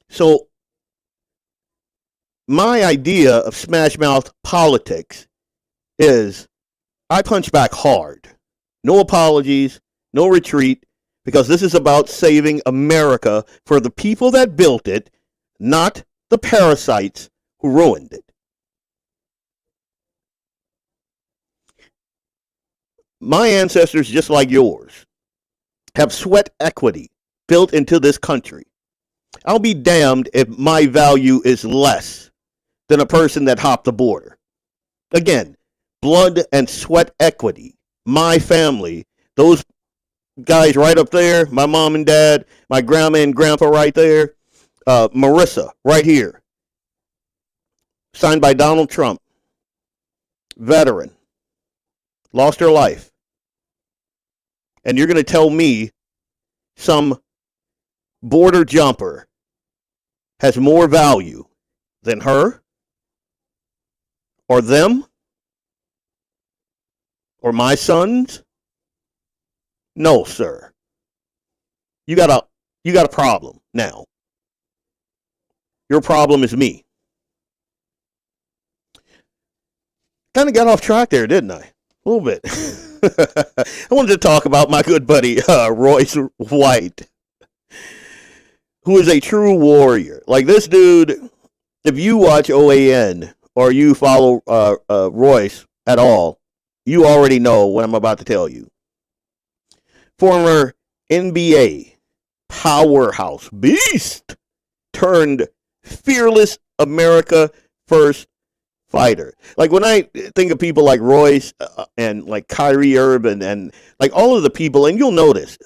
So, my idea of smash mouth politics is I punch back hard. No apologies, no retreat, because this is about saving America for the people that built it, not the parasites who ruined it. My ancestors, just like yours, have sweat equity built into this country. I'll be damned if my value is less than a person that hopped the border. Again, blood and sweat equity. My family, those guys right up there, my mom and dad, my grandma and grandpa right there, Marissa right here, signed by Donald Trump, veteran, lost her life. And you're going to tell me some border jumper has more value than her or them or my sons? No, sir. You got a problem now. Your problem is me. Kind of got off track there, didn't I? A little bit. I wanted to talk about my good buddy Royce White, who is a true warrior. Like this dude, if you watch OAN or you follow Royce at all, you already know what I'm about to tell you. Former NBA powerhouse beast turned fearless America first fighter. Like when I think of people like Royce and like Kyrie Irving and like all of the people, and you'll notice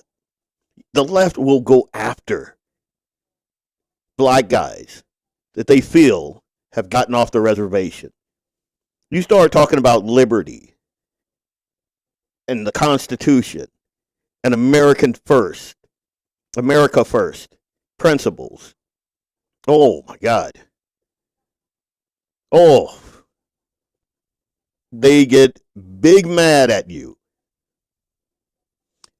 the left will go after black guys that they feel have gotten off the reservation. You start talking about liberty and the Constitution and America first principles. Oh my God. Oh, they get big mad at you.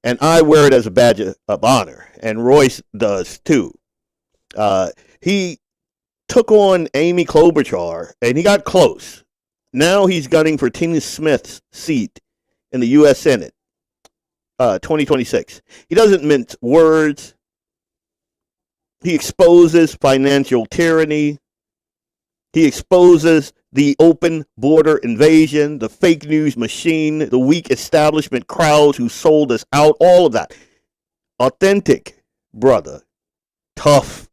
And I wear it as a badge of honor. And Royce does too. He took on Amy Klobuchar and he got close. Now he's gunning for Tina Smith's seat in the U.S. Senate, 2026. He doesn't mince words. He exposes financial tyranny. He exposes the open border invasion, the fake news machine, the weak establishment crowds who sold us out, all of that. Authentic, brother. Tough.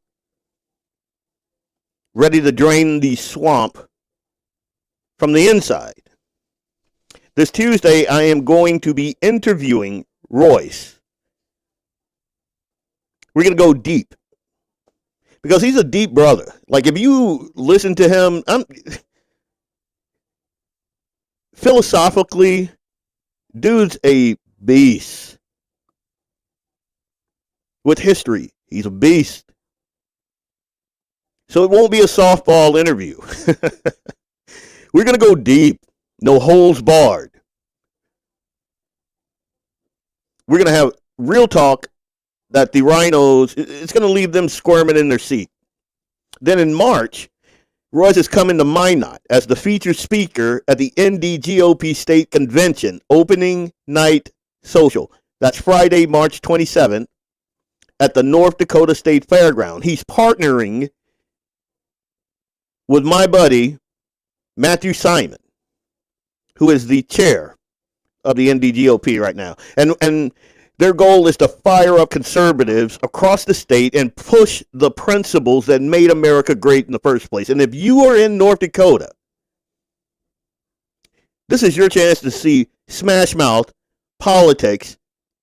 Ready to drain the swamp from the inside. This Tuesday, I am going to be interviewing Royce. We're going to go deep. Because he's a deep brother. Like, if you listen to him, philosophically, dude's a beast. With history, he's a beast. So it won't be a softball interview. We're going to go deep. No holes barred. We're going to have real talk that the rhinos, it's going to leave them squirming in their seat. Then in March, Royce is coming to Minot as the featured speaker at the NDGOP State Convention opening night social. That's Friday, March 27th at the North Dakota State Fairground. He's partnering with my buddy, Matthew Simon, who is the chair of the NDGOP right now. And their goal is to fire up conservatives across the state and push the principles that made America great in the first place. And if you are in North Dakota, this is your chance to see smash mouth politics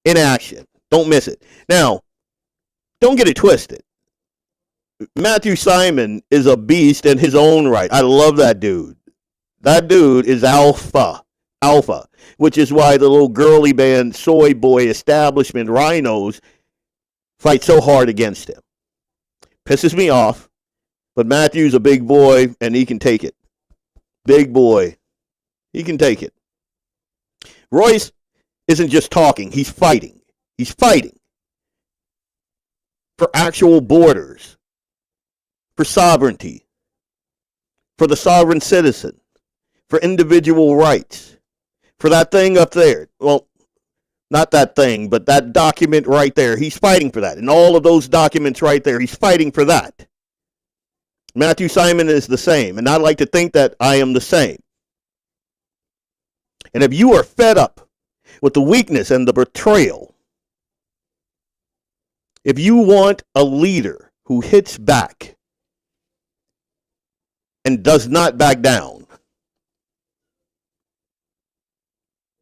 in action. Don't miss it. Now, don't get it twisted. Matthew Simon is a beast in his own right. I love that dude. That dude is alpha, which is why the little girly band soy boy establishment rhinos fight so hard against him. Pisses me off, but Matthew's a big boy and he can take it. Big boy. He can take it. Royce isn't just talking, he's fighting. He's fighting for actual borders, for sovereignty, for the sovereign citizen, for individual rights, for that thing up there. Well, not that thing, but that document right there. He's fighting for that. And all of those documents right there, he's fighting for that. Matthew Simon is the same, and I like to think that I am the same. And if you are fed up with the weakness and the betrayal, if you want a leader who hits back and does not back down,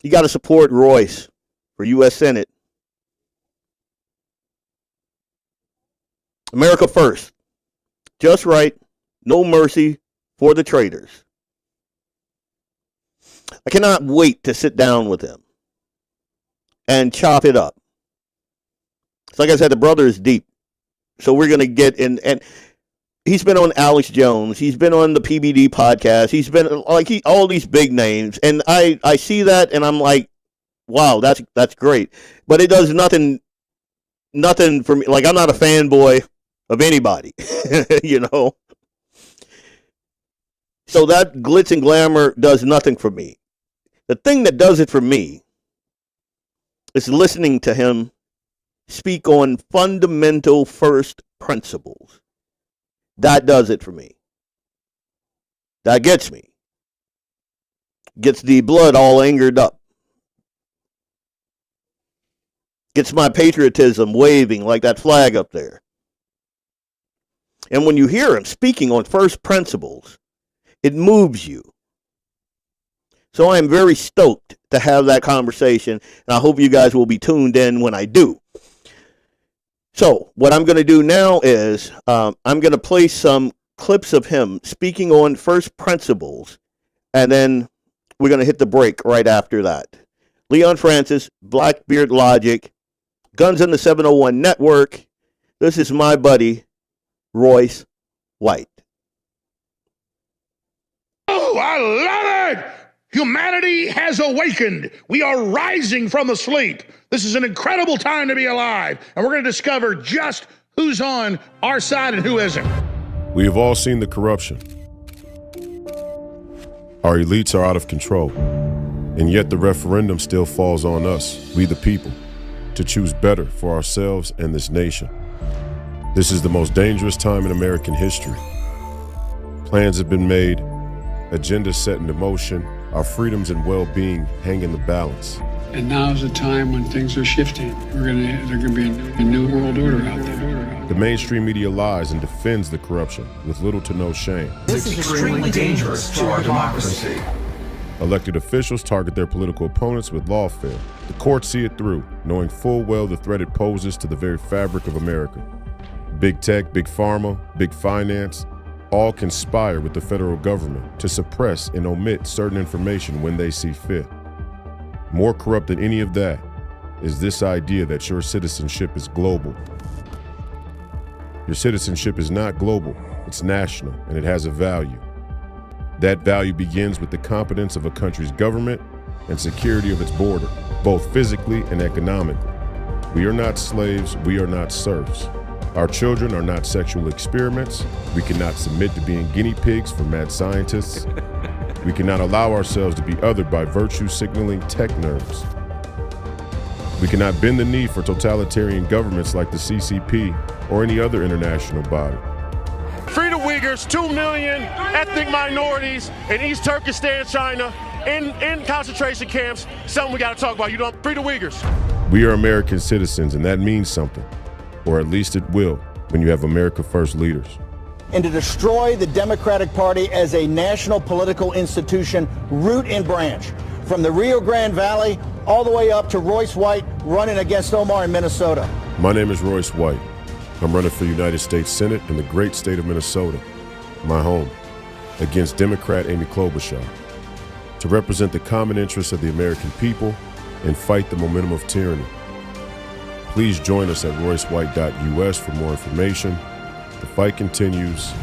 you got to support Royce for U.S. Senate. America first. Just right. No mercy for the traitors. I cannot wait to sit down with him and chop it up. Like I said, the brother is deep. So we're going to get in. And he's been on Alex Jones. He's been on the PBD podcast. He's been like all these big names. And I see that and I'm like, wow, that's great. But it does nothing for me. Like, I'm not a fanboy of anybody, you know. So that glitz and glamour does nothing for me. The thing that does it for me is listening to him speak on fundamental first principles. That does it for me. That gets me. Gets the blood all angered up. Gets my patriotism waving like that flag up there. And when you hear him speaking on first principles, it moves you. So I am very stoked to have that conversation, and I hope you guys will be tuned in when I do. So what I'm going to do now is I'm going to play some clips of him speaking on first principles, and then we're going to hit the break right after that. Leon Francis, BlackBeardLogic, Guns in the 701 Network. This is my buddy, Royce White. Oh, I love it! Humanity has awakened. We are rising from the sleep. This is an incredible time to be alive, and we're going to discover just who's on our side and who isn't. We have all seen the corruption. Our elites are out of control, and yet the referendum still falls on us, we the people, to choose better for ourselves and this nation. This is the most dangerous time in American history. Plans have been made, agendas set into motion, our freedoms and well-being hang in the balance. And now is a time when things are shifting. There's going to be a new world order out there. The mainstream media lies and defends the corruption with little to no shame. This is extremely dangerous to our democracy. Elected officials target their political opponents with lawfare. The courts see it through, knowing full well the threat it poses to the very fabric of America. Big tech, big pharma, big finance, all conspire with the federal government to suppress and omit certain information when they see fit. More corrupt than any of that is this idea that your citizenship is global. Your citizenship is not global, it's national, and it has a value. That value begins with the competence of a country's government and security of its border, both physically and economically. We are not slaves, we are not serfs. Our children are not sexual experiments. We cannot submit to being guinea pigs for mad scientists. We cannot allow ourselves to be othered by virtue-signaling tech nerds. We cannot bend the knee for totalitarian governments like the CCP or any other international body. Free the Uyghurs, 2 million ethnic minorities in East Turkestan, China, in concentration camps. Something we got to talk about. You don't free the Uyghurs. We are American citizens, and that means something, or at least it will, when you have America First leaders. And to destroy the Democratic Party as a national political institution, root and branch, from the Rio Grande Valley all the way up to Royce White running against Omar in Minnesota. My name is Royce White. I'm running for United States Senate in the great state of Minnesota, my home, against Democrat Amy Klobuchar, to represent the common interests of the American people and fight the momentum of tyranny. Please join us at roycewhite.us for more information. The fight continues.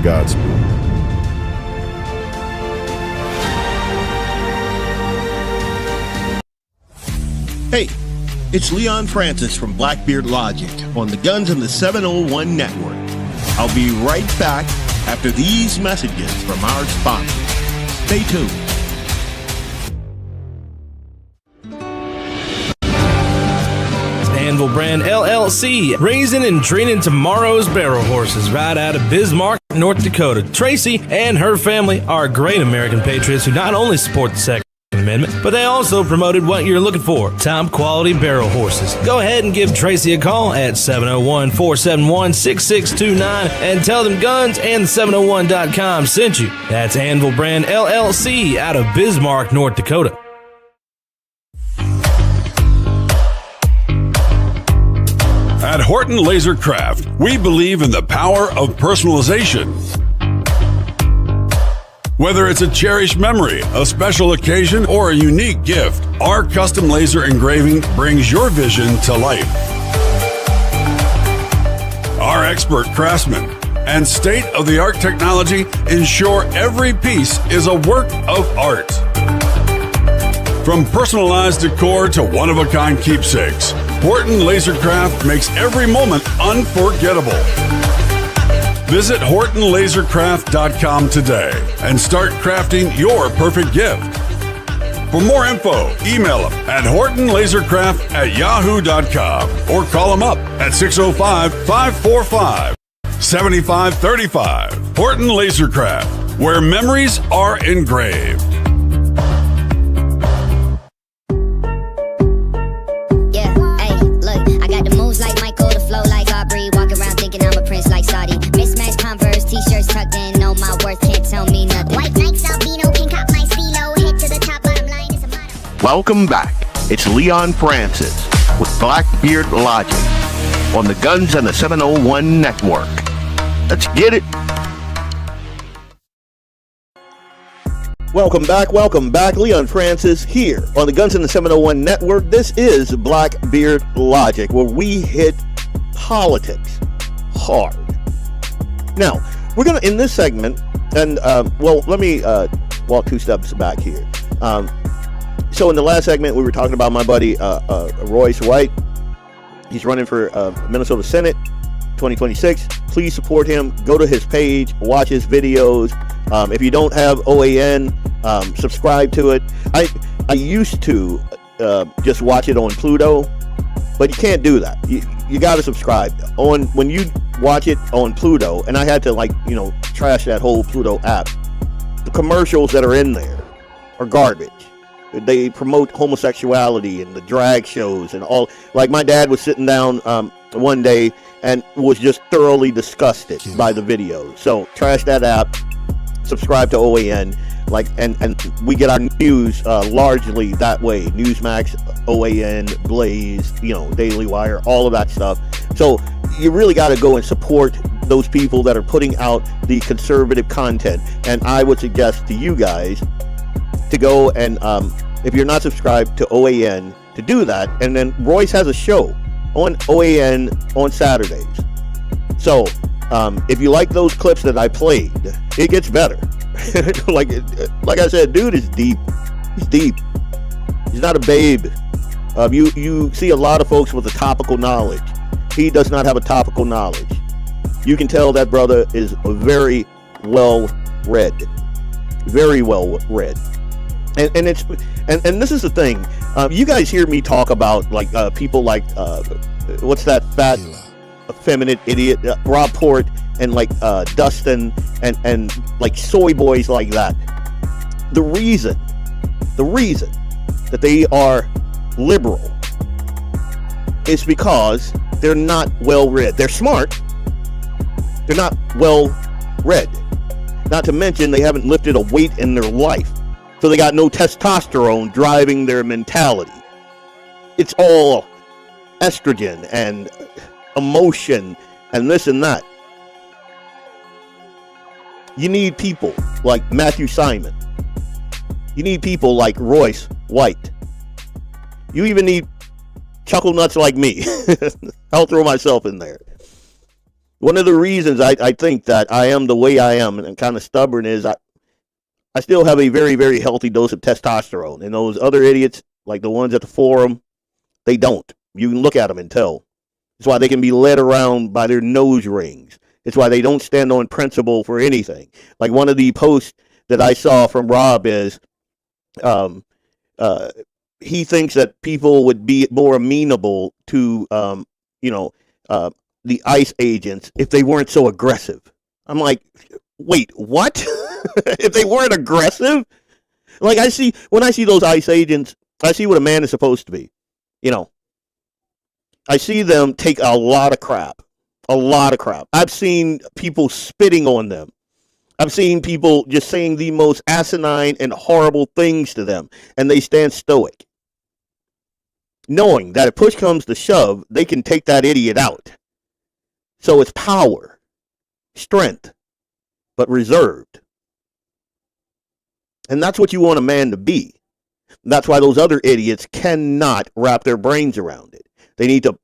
Godspeed. Hey, it's Leon Francis from BlackBeardLogic on the Guns and the 701 Network. I'll be right back after these messages from our sponsors. Stay tuned. Anvil Brand LLC, raising and training tomorrow's barrel horses right out of Bismarck, North Dakota. Tracy and her family are great American patriots who not only support the Second Amendment, but they also promoted what you're looking for, top quality barrel horses. Go ahead and give Tracy a call at 701-471-6629 and tell them Guns and 701.com sent you. That's Anvil Brand LLC out of Bismarck, North Dakota. At Horton Laser Craft, we believe in the power of personalization. Whether it's a cherished memory, a special occasion, or a unique gift, our custom laser engraving brings your vision to life. Our expert craftsmen and state-of-the-art technology ensure every piece is a work of art. From personalized decor to one-of-a-kind keepsakes, Horton Lasercraft makes every moment unforgettable. Visit HortonLasercraft.com today and start crafting your perfect gift. For more info, email them at HortonLasercraft@yahoo.com or call them up at 605-545-7535. Horton Lasercraft, where memories are engraved. T-shirts tucked in, know my worth, can't tell me nothing. White Nikes, albino, can cop my stilo, head to the top, bottom line is a motto. Welcome back. It's Leon Francis with BlackBeardLogic on the Guns and the 701 Network. Let's get it. Welcome back. Leon Francis here on the Guns and the 701 Network. This is BlackBeardLogic, where we hit politics hard. Now, we're going to, in this segment, and, let me walk two steps back here. So in the last segment, we were talking about my buddy, Royce White. He's running for Minnesota Senate 2026. Please support him. Go to his page, watch his videos. If you don't have OAN, subscribe to it. I used to just watch it on Pluto, but you can't do that. You got to subscribe. When you watch it on Pluto, and I had to trash that whole Pluto app, the commercials that are in there are garbage. They promote homosexuality and the drag shows and all. Like, my dad was sitting down one day and was just thoroughly disgusted by the videos. So trash that app, subscribe to OAN, and we get our news largely that way. Newsmax, OAN, Blaze, Daily Wire, all of that stuff. So you really got to go and support those people that are putting out the conservative content. And I would suggest to you guys to go and, if you're not subscribed to OAN, to do that. And then Royce has a show on OAN on Saturdays. So if you like those clips that I played, it gets better. like I said, dude is deep. He's deep. He's not a babe. You see a lot of folks with the topical knowledge. He does not have a topical knowledge. You can tell that brother is very well read. Very well read. And it's and this is the thing. You guys hear me talk about like people like what's that fat effeminate idiot Rob Port and like Dustin and like soy boys like that. The reason that they are liberal is because they're not well read. They're smart. They're not well read. Not to mention they haven't lifted a weight in their life. So they got no testosterone driving their mentality. It's all estrogen and emotion and this and that. You need people like Matthew Simon. You need people like Royce White. You even need chuckle nuts like me. I'll throw myself in there. One of the reasons I think that I am the way I am and kind of stubborn is I still have a very, very healthy dose of testosterone. And those other idiots, like the ones at the forum, they don't. You can look at them and tell. It's why they can be led around by their nose rings. It's why they don't stand on principle for anything. Like one of the posts that I saw from Rob is he thinks that people would be more amenable to, the ICE agents if they weren't so aggressive. I'm like, wait, what? If they weren't aggressive? Like when I see those ICE agents, I see what a man is supposed to be. I see them take a lot of crap. A lot of crap. I've seen people spitting on them. I've seen people just saying the most asinine and horrible things to them, and they stand stoic, knowing that if push comes to shove, they can take that idiot out. So it's power, strength, but reserved. And that's what you want a man to be. That's why those other idiots cannot wrap their brains around it. They need to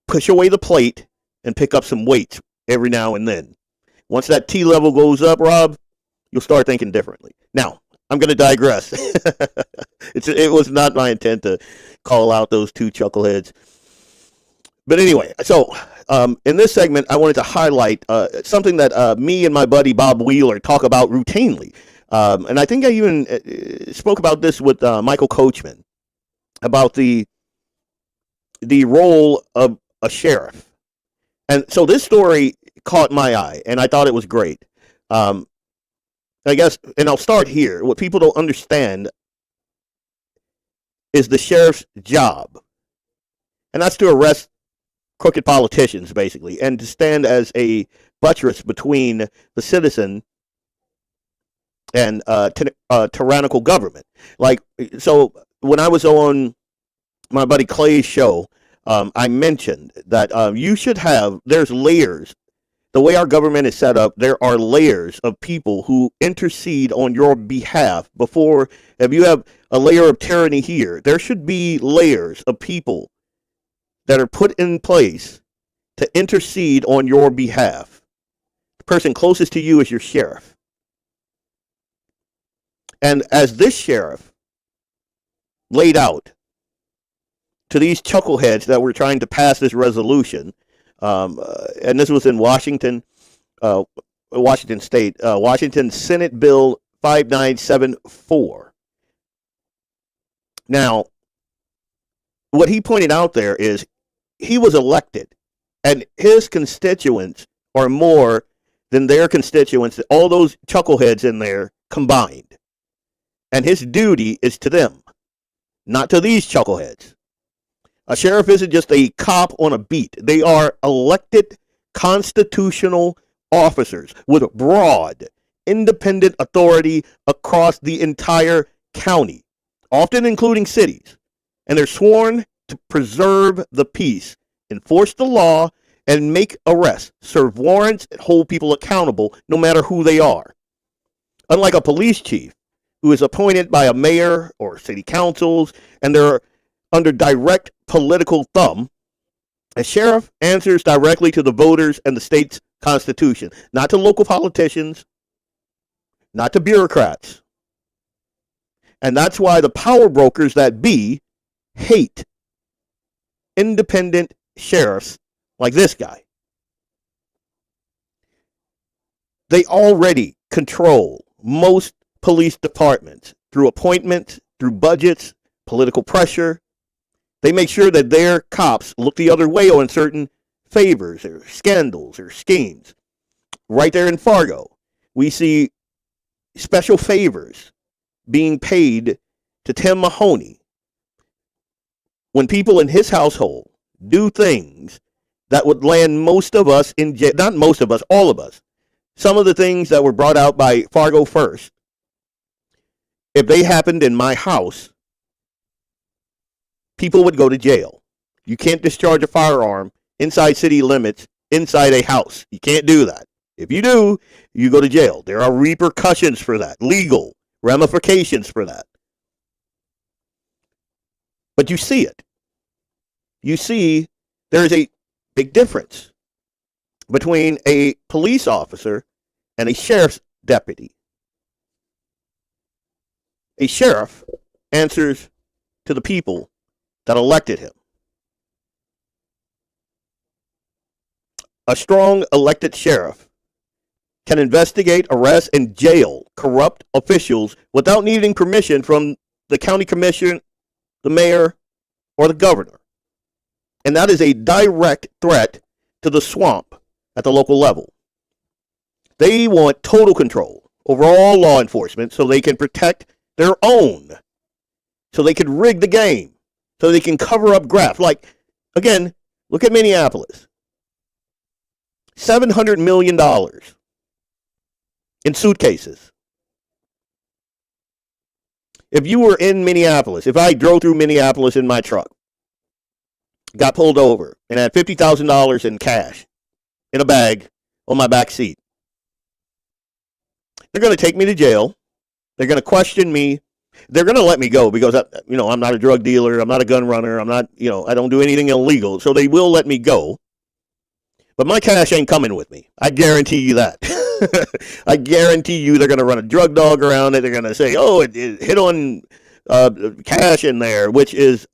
push away the plate and pick up some weights every now and then. Once that T level goes up, Rob, you'll start thinking differently. Now, I'm going to digress. It was not my intent to call out those two chuckleheads. But anyway, so in this segment, I wanted to highlight something that me and my buddy Bob Wheeler talk about routinely. And I think I even spoke about this with Michael Coachman about the role of a sheriff. And so this story caught my eye, and I thought it was great. I guess, and I'll start here. What people don't understand is the sheriff's job. And that's to arrest crooked politicians, basically, and to stand as a buttress between the citizen and tyrannical government. Like, so when I was on my buddy Clay's show, I mentioned that you should have, there's layers. The way our government is set up, there are layers of people who intercede on your behalf before, if you have a layer of tyranny here, there should be layers of people that are put in place to intercede on your behalf. The person closest to you is your sheriff. And as this sheriff laid out to these chuckleheads that were trying to pass this resolution, and this was in Washington State, Washington Senate Bill 5974. Now, what he pointed out there is he was elected, and his constituents are more than their constituents, all those chuckleheads in there combined. And his duty is to them, not to these chuckleheads. A sheriff isn't just a cop on a beat. They are elected constitutional officers with broad, independent authority across the entire county, often including cities. And they're sworn to preserve the peace, enforce the law, and make arrests, serve warrants, and hold people accountable no matter who they are. Unlike a police chief who is appointed by a mayor or city councils, and they're under direct political thumb, a sheriff answers directly to the voters and the state's constitution, not to local politicians, not to bureaucrats. And that's why the power brokers that be hate independent sheriffs like this guy. They already control most police departments through appointments, through budgets, political pressure. They make sure that their cops look the other way on certain favors or scandals or schemes. Right there in Fargo, we see special favors being paid to Tim Mahoney when people in his household do things that would land most of us in jail. Not most of us, all of us. Some of the things that were brought out by Fargo First, if they happened in my house, people would go to jail. You can't discharge a firearm inside city limits, inside a house. You can't do that. If you do, you go to jail. There are repercussions for that, legal ramifications for that. But you see it. You see there is a big difference between a police officer and a sheriff's deputy. A sheriff answers to the people that elected him. A strong elected sheriff can investigate, arrest, and jail corrupt officials without needing permission from the county commission, the mayor, or the governor. And that is a direct threat to the swamp at the local level. They want total control over all law enforcement so they can protect their own, so they can rig the game, so they can cover up graft. Like, again, look at Minneapolis. $700 million in suitcases. If you were in Minneapolis, if I drove through Minneapolis in my truck, got pulled over, and had $50,000 in cash in a bag on my back seat, they're going to take me to jail. They're going to question me. They're going to let me go because, I'm not a drug dealer. I'm not a gun runner. I'm not, I don't do anything illegal. So they will let me go. But my cash ain't coming with me. I guarantee you that. I guarantee you they're going to run a drug dog around it. They're going to say, oh, it hit on cash in there, which is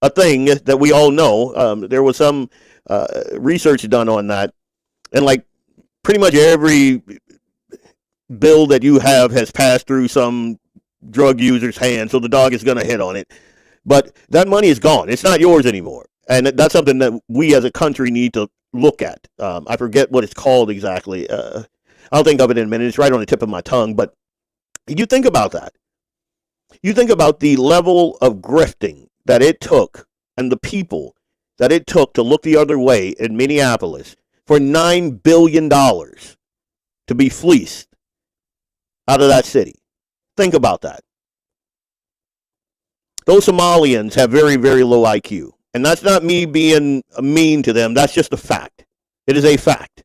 a thing that we all know. There was some research done on that. And like pretty much every bill that you have has passed through some drug user's hand, so the dog is going to hit on it. But that money is gone. It's not yours anymore. And that's something that we as a country need to look at. I forget what it's called exactly. I'll think of it in a minute. It's right on the tip of my tongue. But you think about that. You think about the level of grifting that it took and the people that it took to look the other way in Minneapolis for $9 billion to be fleeced out of that city. Think about that. Those Somalians have very, very low IQ. And that's not me being mean to them. That's just a fact. It is a fact.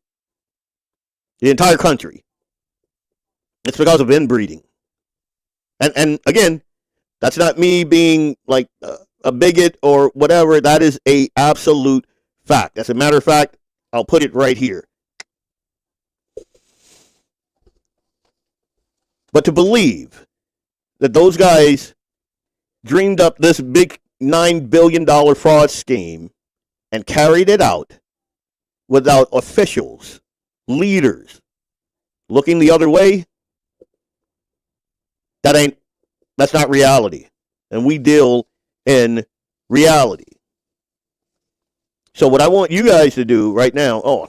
The entire country. It's because of inbreeding. And again, that's not me being like a bigot or whatever. That is a absolute fact. As a matter of fact, I'll put it right here. But to believe that those guys dreamed up this big $9 billion fraud scheme and carried it out without officials, leaders looking the other way, that's not reality. And we deal in reality. So what I want you guys to do right now,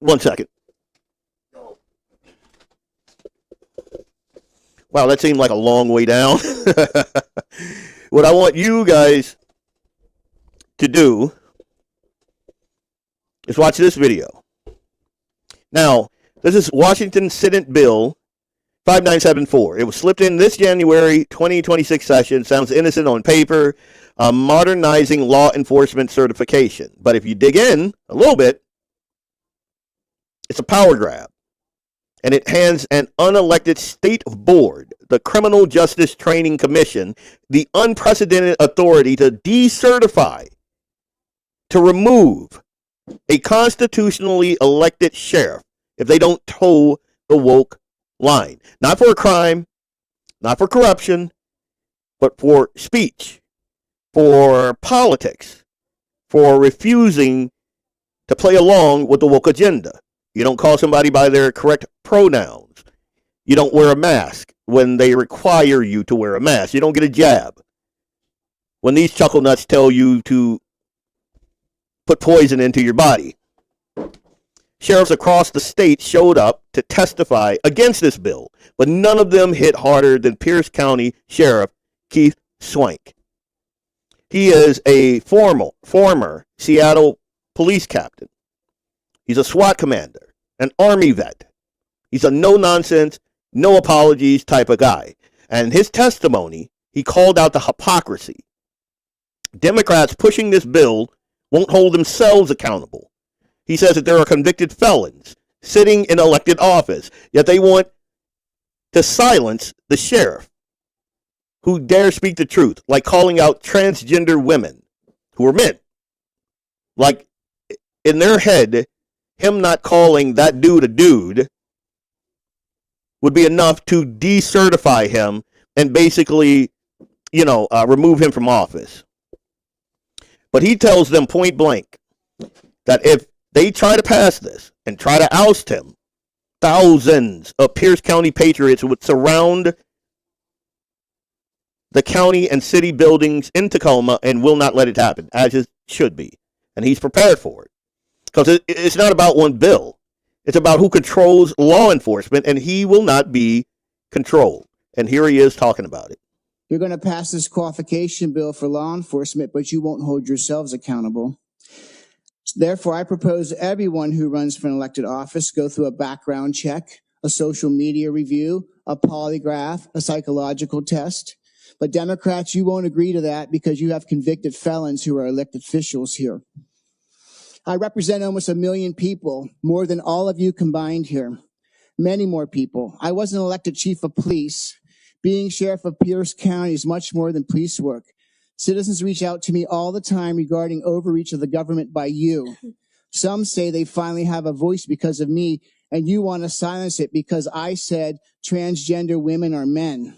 one second. Wow, that seemed like a long way down. What I want you guys to do is watch this video. Now, this is Washington Senate Bill 5974. It was slipped in this January 2026 session. Sounds innocent on paper. Modernizing law enforcement certification. But if you dig in a little bit, it's a power grab. And it hands an unelected state board, the Criminal Justice Training Commission, the unprecedented authority to decertify, to remove a constitutionally elected sheriff if they don't toe the woke line. Not for a crime, not for corruption, but for speech, for politics, for refusing to play along with the woke agenda. You don't call somebody by their correct pronouns. You don't wear a mask when they require you to wear a mask. You don't get a jab when these chuckle nuts tell you to put poison into your body. Sheriffs across the state showed up to testify against this bill, but none of them hit harder than Pierce County Sheriff Keith Swank. He is a former Seattle police captain. He's a SWAT commander, an Army vet. He's a no-nonsense, no apologies type of guy. And his testimony, he called out the hypocrisy. Democrats pushing this bill won't hold themselves accountable. He says that there are convicted felons sitting in elected office, yet they want to silence the sheriff who dare speak the truth, like calling out transgender women who are men. Like, in their head, him not calling that dude a dude would be enough to decertify him and basically, remove him from office. But he tells them point blank that if they try to pass this and try to oust him, thousands of Pierce County patriots would surround the county and city buildings in Tacoma and will not let it happen, as it should be. And he's prepared for it. Because it's not about one bill. It's about who controls law enforcement, and he will not be controlled. And here he is talking about it. You're going to pass this qualification bill for law enforcement, but you won't hold yourselves accountable. Therefore, I propose everyone who runs for an elected office go through a background check, a social media review, a polygraph, a psychological test. But Democrats, you won't agree to that because you have convicted felons who are elected officials here. I represent almost 1 million people, more than all of you combined here. Many more people. I wasn't elected chief of police. Being sheriff of Pierce County is much more than police work. Citizens reach out to me all the time regarding overreach of the government by you. Some say they finally have a voice because of me, and you want to silence it because I said transgender women are men.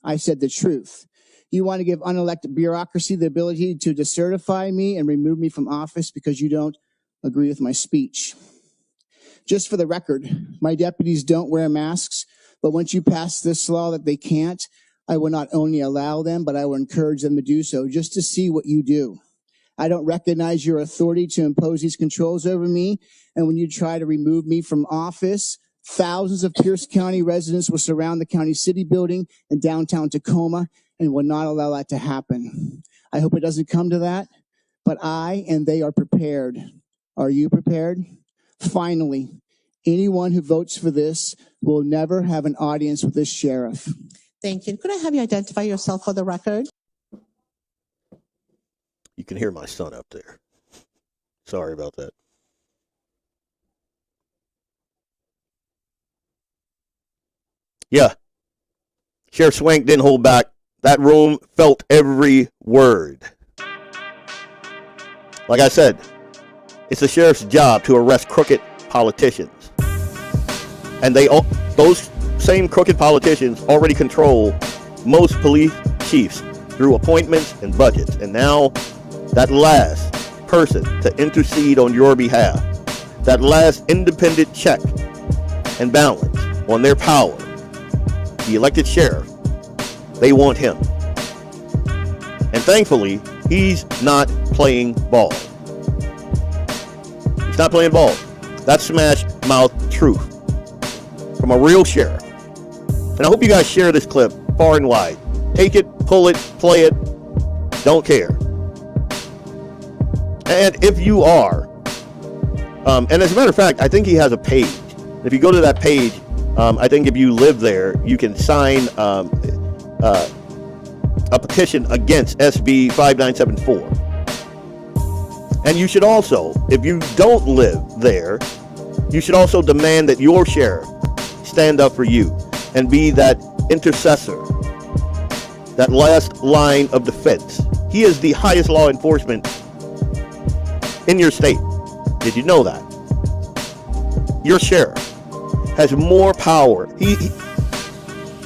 I said the truth. You want to give unelected bureaucracy the ability to decertify me and remove me from office because you don't agree with my speech. Just for the record, my deputies don't wear masks, but once you pass this law that they can't, I will not only allow them, but I will encourage them to do so just to see what you do. I don't recognize your authority to impose these controls over me, and when you try to remove me from office, thousands of Pierce County residents will surround the county city building in downtown Tacoma and will not allow that to happen. I hope it doesn't come to that, but I and they are prepared. Are you prepared? Finally, anyone who votes for this will never have an audience with this sheriff. Thank you. Could I have you identify yourself for the record? You can hear my son up there. Sorry about that. Yeah. Sheriff Swank didn't hold back. That room felt every word. Like I said, it's the sheriff's job to arrest crooked politicians. And those same crooked politicians already control most police chiefs through appointments and budgets. And now that last person to intercede on your behalf, that last independent check and balance on their power, the elected sheriff, they want him. And thankfully, he's not playing ball. He's not playing ball. That's smash mouth truth from a real sheriff. And I hope you guys share this clip far and wide. Take it, pull it, play it. Don't care. And if you are, and as a matter of fact, I think he has a page. If you go to that page, I think if you live there, you can sign a petition against SB 5974. And you should also, if you don't live there, you should also demand that your sheriff stand up for you and be that intercessor, that last line of defense. He is the highest law enforcement in your state. Did you know that? Your sheriff has more power.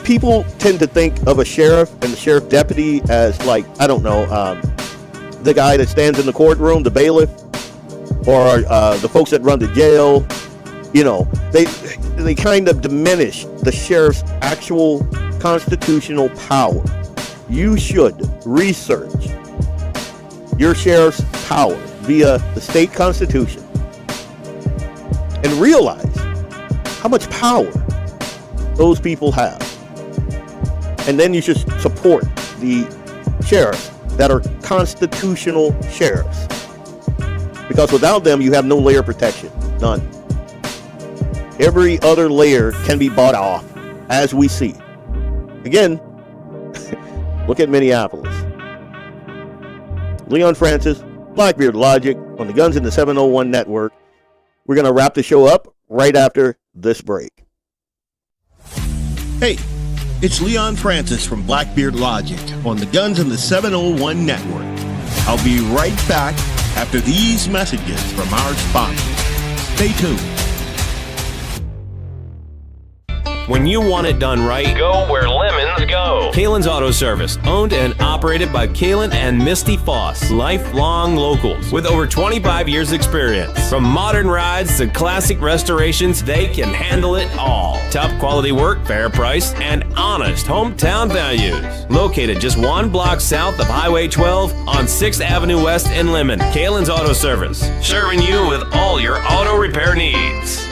People tend to think of a sheriff and the sheriff deputy as, like, I don't know, the guy that stands in the courtroom, the bailiff, or the folks that run the jail. You know, they kind of diminish the sheriff's actual constitutional power. You should research your sheriff's power via the state constitution and realize how much power those people have. And then you should support the sheriffs that are constitutional sheriffs. Because without them, you have no layer protection. None. Every other layer can be bought off, as we see. Again, look at Minneapolis. Leon Francis, BlackBeardLogic on the Guns in the 701 Network. We're going to wrap the show up right after this break. Hey, it's Leon Francis from BlackBeardLogic on the Guns in the 701 Network. I'll be right back after these messages from our sponsors. Stay tuned. When you want it done right, go where lemons go. Kalen's Auto Service, owned and operated by Kalen and Misty Foss, lifelong locals with over 25 years experience. From modern rides to classic restorations, they can handle it all. Top quality work, fair price, and honest hometown values. Located just 1 block south of Highway 12 on 6th Avenue West in Lemon. Kalen's Auto Service, serving you with all your auto repair needs.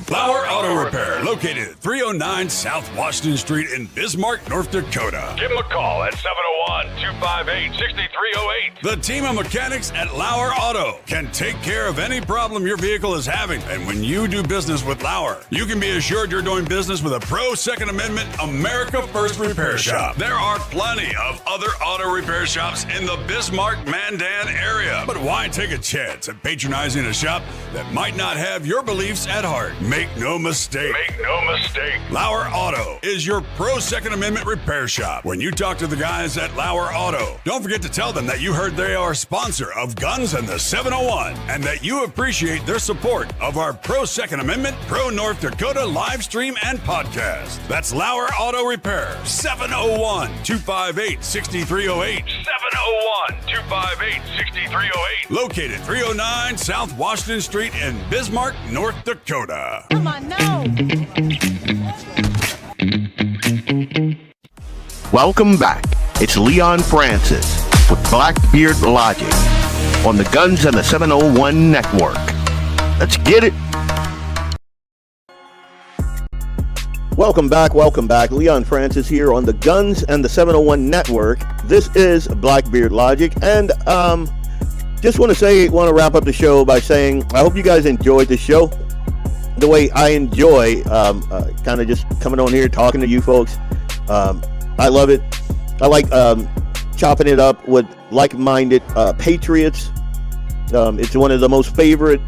Lauer Auto Repair, located at 309 South Washington Street in Bismarck, North Dakota. Give them a call at 701-258-6308. The team of mechanics at Lauer Auto can take care of any problem your vehicle is having. And when you do business with Lauer, you can be assured you're doing business with a pro Second Amendment America First repair shop. There are plenty of other auto repair shops in the Bismarck-Mandan area. But why take a chance at patronizing a shop that might not have your beliefs at heart? Make no mistake. Make no mistake. Lauer Auto is your pro Second Amendment repair shop. When you talk to the guys at Lauer Auto, don't forget to tell them that you heard they are a sponsor of Guns and the 701 and that you appreciate their support of our pro Second Amendment, pro North Dakota live stream and podcast. That's Lauer Auto Repair, 701-258-6308. 701-258-6308. Located 309 South Washington Street in Bismarck, North Dakota. Come on, no. Welcome back. It's Leon Francis with BlackBeardLogic on the Guns and the 701 Network. Let's get it. Welcome back. Leon Francis here on the Guns and the 701 Network. This is BlackBeardLogic, and just want to wrap up the show by saying I hope you guys enjoyed the show the way I enjoy kind of just coming on here talking to you folks. I love it. I like chopping it up with like-minded patriots. It's one of the most favorite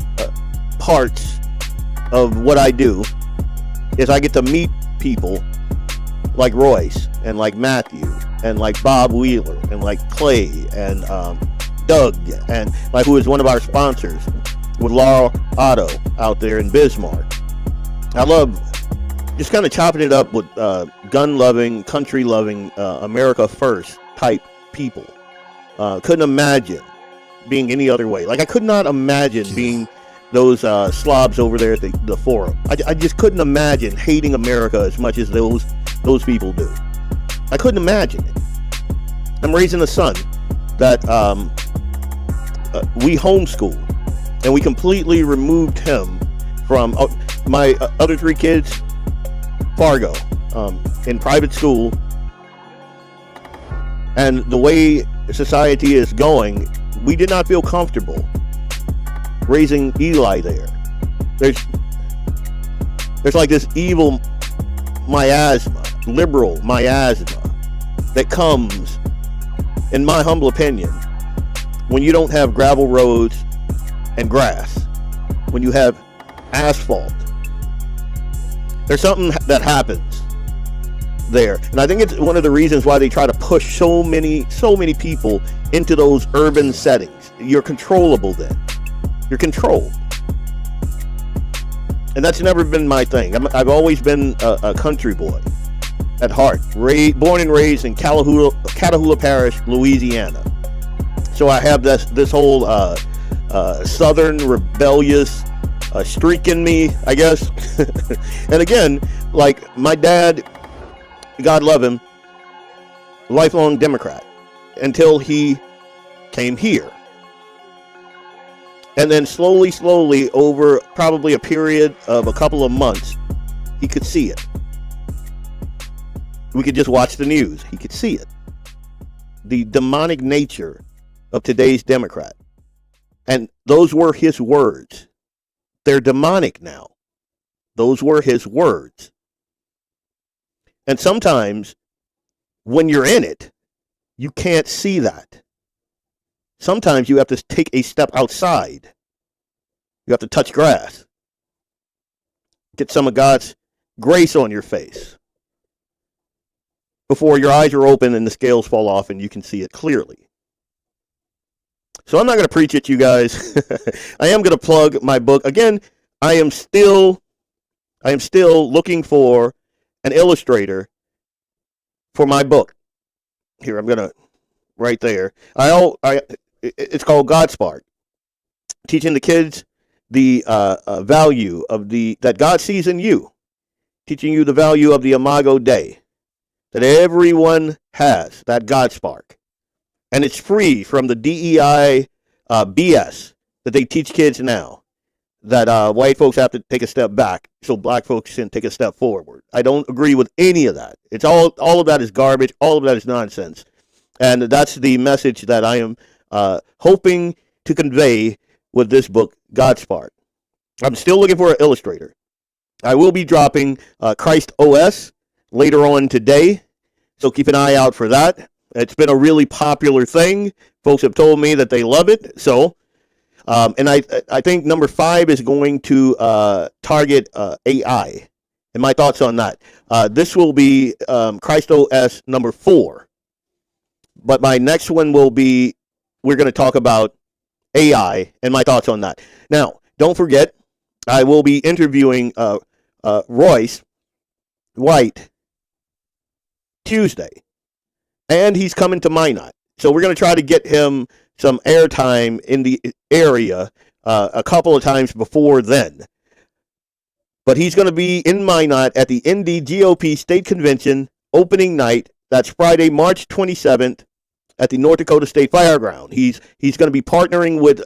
parts of what I do is I get to meet people like Royce and like Matthew and like Bob Wheeler and like Clay and Doug and like who is one of our sponsors with Lauer Auto out there in Bismarck. I love just kind of chopping it up with gun-loving, country-loving, America First type people. Couldn't imagine being any other way. Like I could not imagine being those slobs over there at the forum. I just couldn't imagine hating America as much as those people do. I couldn't imagine it. I'm raising a son that we homeschooled, and we completely removed him from my other 3 kids, Fargo, in private school. And the way society is going, we did not feel comfortable raising Eli there. There's like this evil miasma, liberal miasma that comes, in my humble opinion, when you don't have gravel roads and grass, when you have asphalt. There's something that happens there. And I think it's one of the reasons why they try to push so many people into those urban settings. You're controllable then. You're controlled. And that's never been my thing. I've always been a country boy at heart. Born and raised in Catahoula Parish, Louisiana. So I have this whole Southern rebellious streak in me, I guess. And again, like my dad, God love him, lifelong Democrat until he came here. And then slowly, over probably a period of a couple of months, he could see it. We could just watch the news. He could see it. The demonic nature of today's Democrat. And those were his words. They're demonic now. Those were his words. And sometimes when you're in it, you can't see that. Sometimes you have to take a step outside. You have to touch grass. Get some of God's grace on your face before your eyes are open and the scales fall off and you can see it clearly. So I'm not going to preach at you guys. I am going to plug my book. Again, I am still looking for an illustrator for my book. Here, I'm going to, right there. It's called God Spark. Teaching the kids the value of that God sees in you. Teaching you the value of the Imago Dei. That everyone has, that God Spark. And it's free from the DEI BS that they teach kids now. That white folks have to take a step back so black folks can take a step forward. I don't agree with any of that. It's all of that is garbage. All of that is nonsense. And that's the message that I am hoping to convey with this book, God Spark. I'm still looking for an illustrator. I will be dropping Christ OS later on today, so keep an eye out for that. It's been a really popular thing. Folks have told me that they love it. So, and I think number 5 is going to target AI. And my thoughts on that. This will be Christ OS number 4. But my next one will be, we're going to talk about AI and my thoughts on that. Now, don't forget, I will be interviewing Royce White Tuesday. And he's coming to Minot. So we're going to try to get him some airtime in the area a couple of times before then. But he's going to be in Minot at the NDGOP State Convention opening night. That's Friday, March 27th at the North Dakota State Fireground. He's going to be partnering with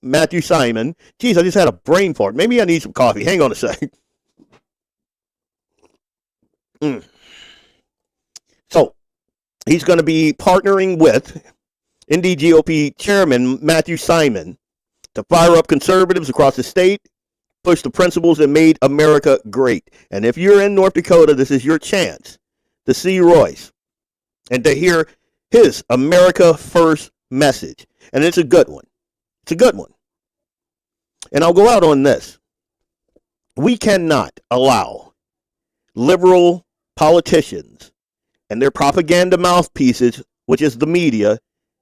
Matthew Simon. Geez, I just had a brain fart. Maybe I need some coffee. Hang on a second. So, he's going to be partnering with NDGOP Chairman Matthew Simon to fire up conservatives across the state, push the principles that made America great. And if you're in North Dakota, this is your chance to see Royce and to hear his America First message. And it's a good one. It's a good one. And I'll go out on this. We cannot allow liberal politicians and their propaganda mouthpieces, which is the media,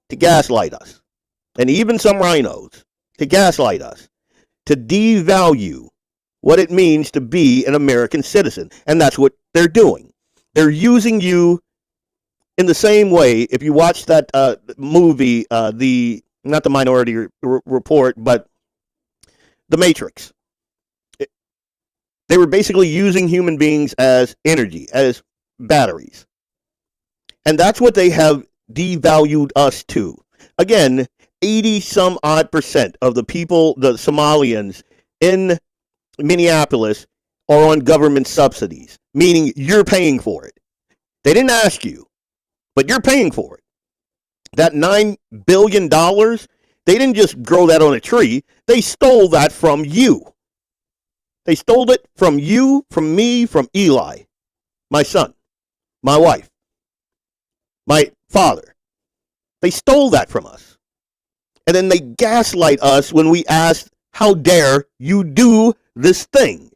to gaslight us. And even some rhinos to gaslight us, to devalue what it means to be an American citizen. And that's what they're doing. They're using you in the same way. If you watch that movie, not the Minority Report, but The Matrix, they were basically using human beings as energy, as batteries. And that's what they have devalued us to. Again, 80-some-odd% of the people, the Somalians in Minneapolis, are on government subsidies, meaning you're paying for it. They didn't ask you, but you're paying for it. That $9 billion, they didn't just grow that on a tree. They stole that from you. They stole it from you, from me, from Eli, my son, my wife, my father. They stole that from us. And then they gaslight us when we ask, how dare you do this thing?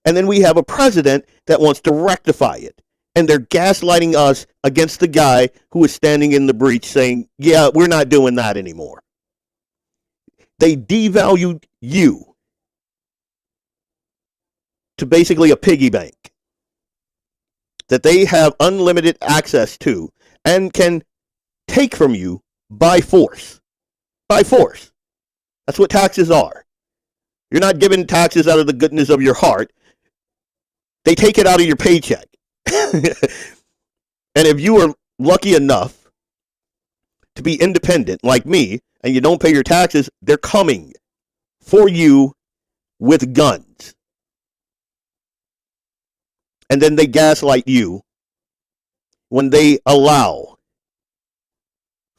And then we have a president that wants to rectify it. And they're gaslighting us against the guy who is standing in the breach saying, yeah, we're not doing that anymore. They devalued you to basically a piggy bank that they have unlimited access to and can take from you by force. By force. That's what taxes are. You're not giving taxes out of the goodness of your heart. They take it out of your paycheck. And if you are lucky enough to be independent like me and you don't pay your taxes, they're coming for you with guns. And then they gaslight you when they allow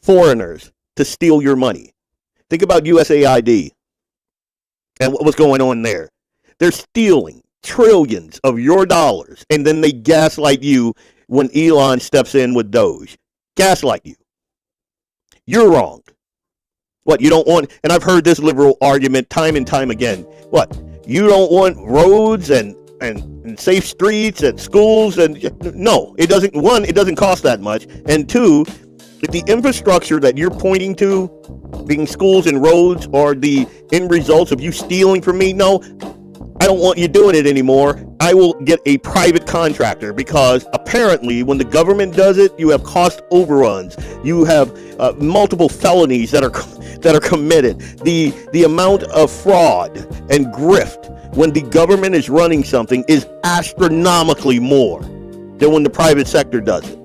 foreigners to steal your money. Think about USAID and what was going on there. They're stealing trillions of your dollars, and then they gaslight you when Elon steps in with Doge. Gaslight you. You're wrong. What, you don't want, and I've heard this liberal argument time and time again. What, you don't want roads and safe streets and schools? And no, it doesn't. One, it doesn't cost that much. And two, if the infrastructure that you're pointing to, being schools and roads, are the end results of you stealing from me, no, I don't want you doing it anymore. I will get a private contractor, because apparently when the government does it, you have cost overruns. You have multiple felonies that are committed. The amount of fraud and grift when the government is running something is astronomically more than when the private sector does it.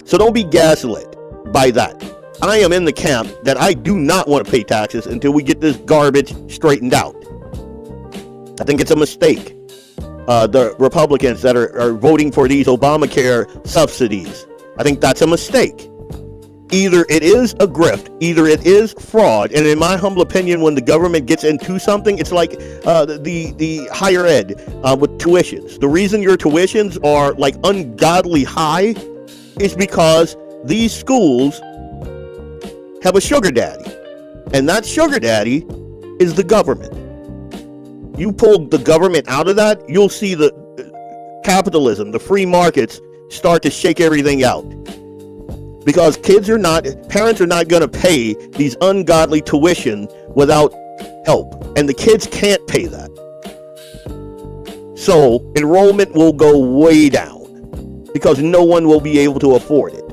So don't be gaslit by that. I am in the camp that I do not want to pay taxes until we get this garbage straightened out. I think it's a mistake. The Republicans that are voting for these Obamacare subsidies, I think that's a mistake. Either it is a grift, either it is fraud, and in my humble opinion, when the government gets into something, it's like the higher ed with tuitions. The reason your tuitions are like ungodly high is because these schools have a sugar daddy, and that sugar daddy is the government. You pull the government out of that, you'll see the capitalism, the free markets start to shake everything out. Because parents are not going to pay these ungodly tuition without help. And the kids can't pay that. So enrollment will go way down because no one will be able to afford it.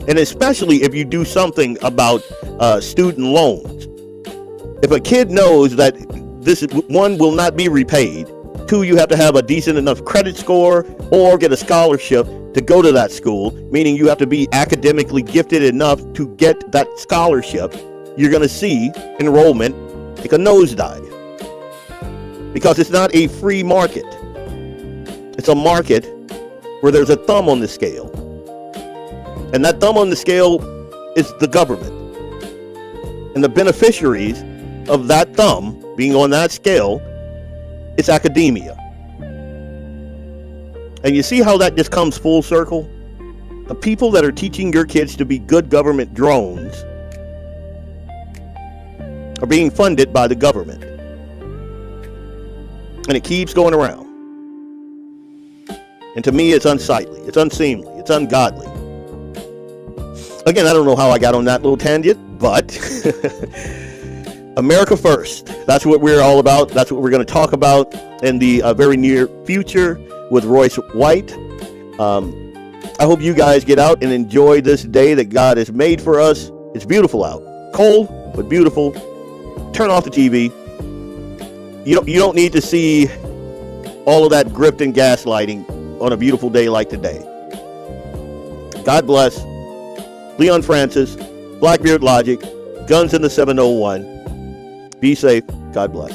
And especially if you do something about student loans. If a kid knows that this one will not be repaid, two, you have to have a decent enough credit score or get a scholarship to go to that school, meaning you have to be academically gifted enough to get that scholarship, you're going to see enrollment take a nosedive. Because it's not a free market. It's a market where there's a thumb on the scale. And that thumb on the scale is the government. And the beneficiaries of that thumb being on that scale, it's academia. And you see how that just comes full circle? The people that are teaching your kids to be good government drones are being funded by the government. And it keeps going around. And to me, it's unsightly, it's unseemly, it's ungodly. Again, I don't know how I got on that little tangent, but America first. That's what we're all about. That's what we're going to talk about in the very near future with Royce White. I hope you guys get out and enjoy this day that God has made for us. It's beautiful out. Cold, but beautiful. Turn off the TV. You don't need to see all of that grift and gaslighting on a beautiful day like today. God bless. Leon Francis, BlackBeardLogic, Guns in the 701. Be safe. God bless.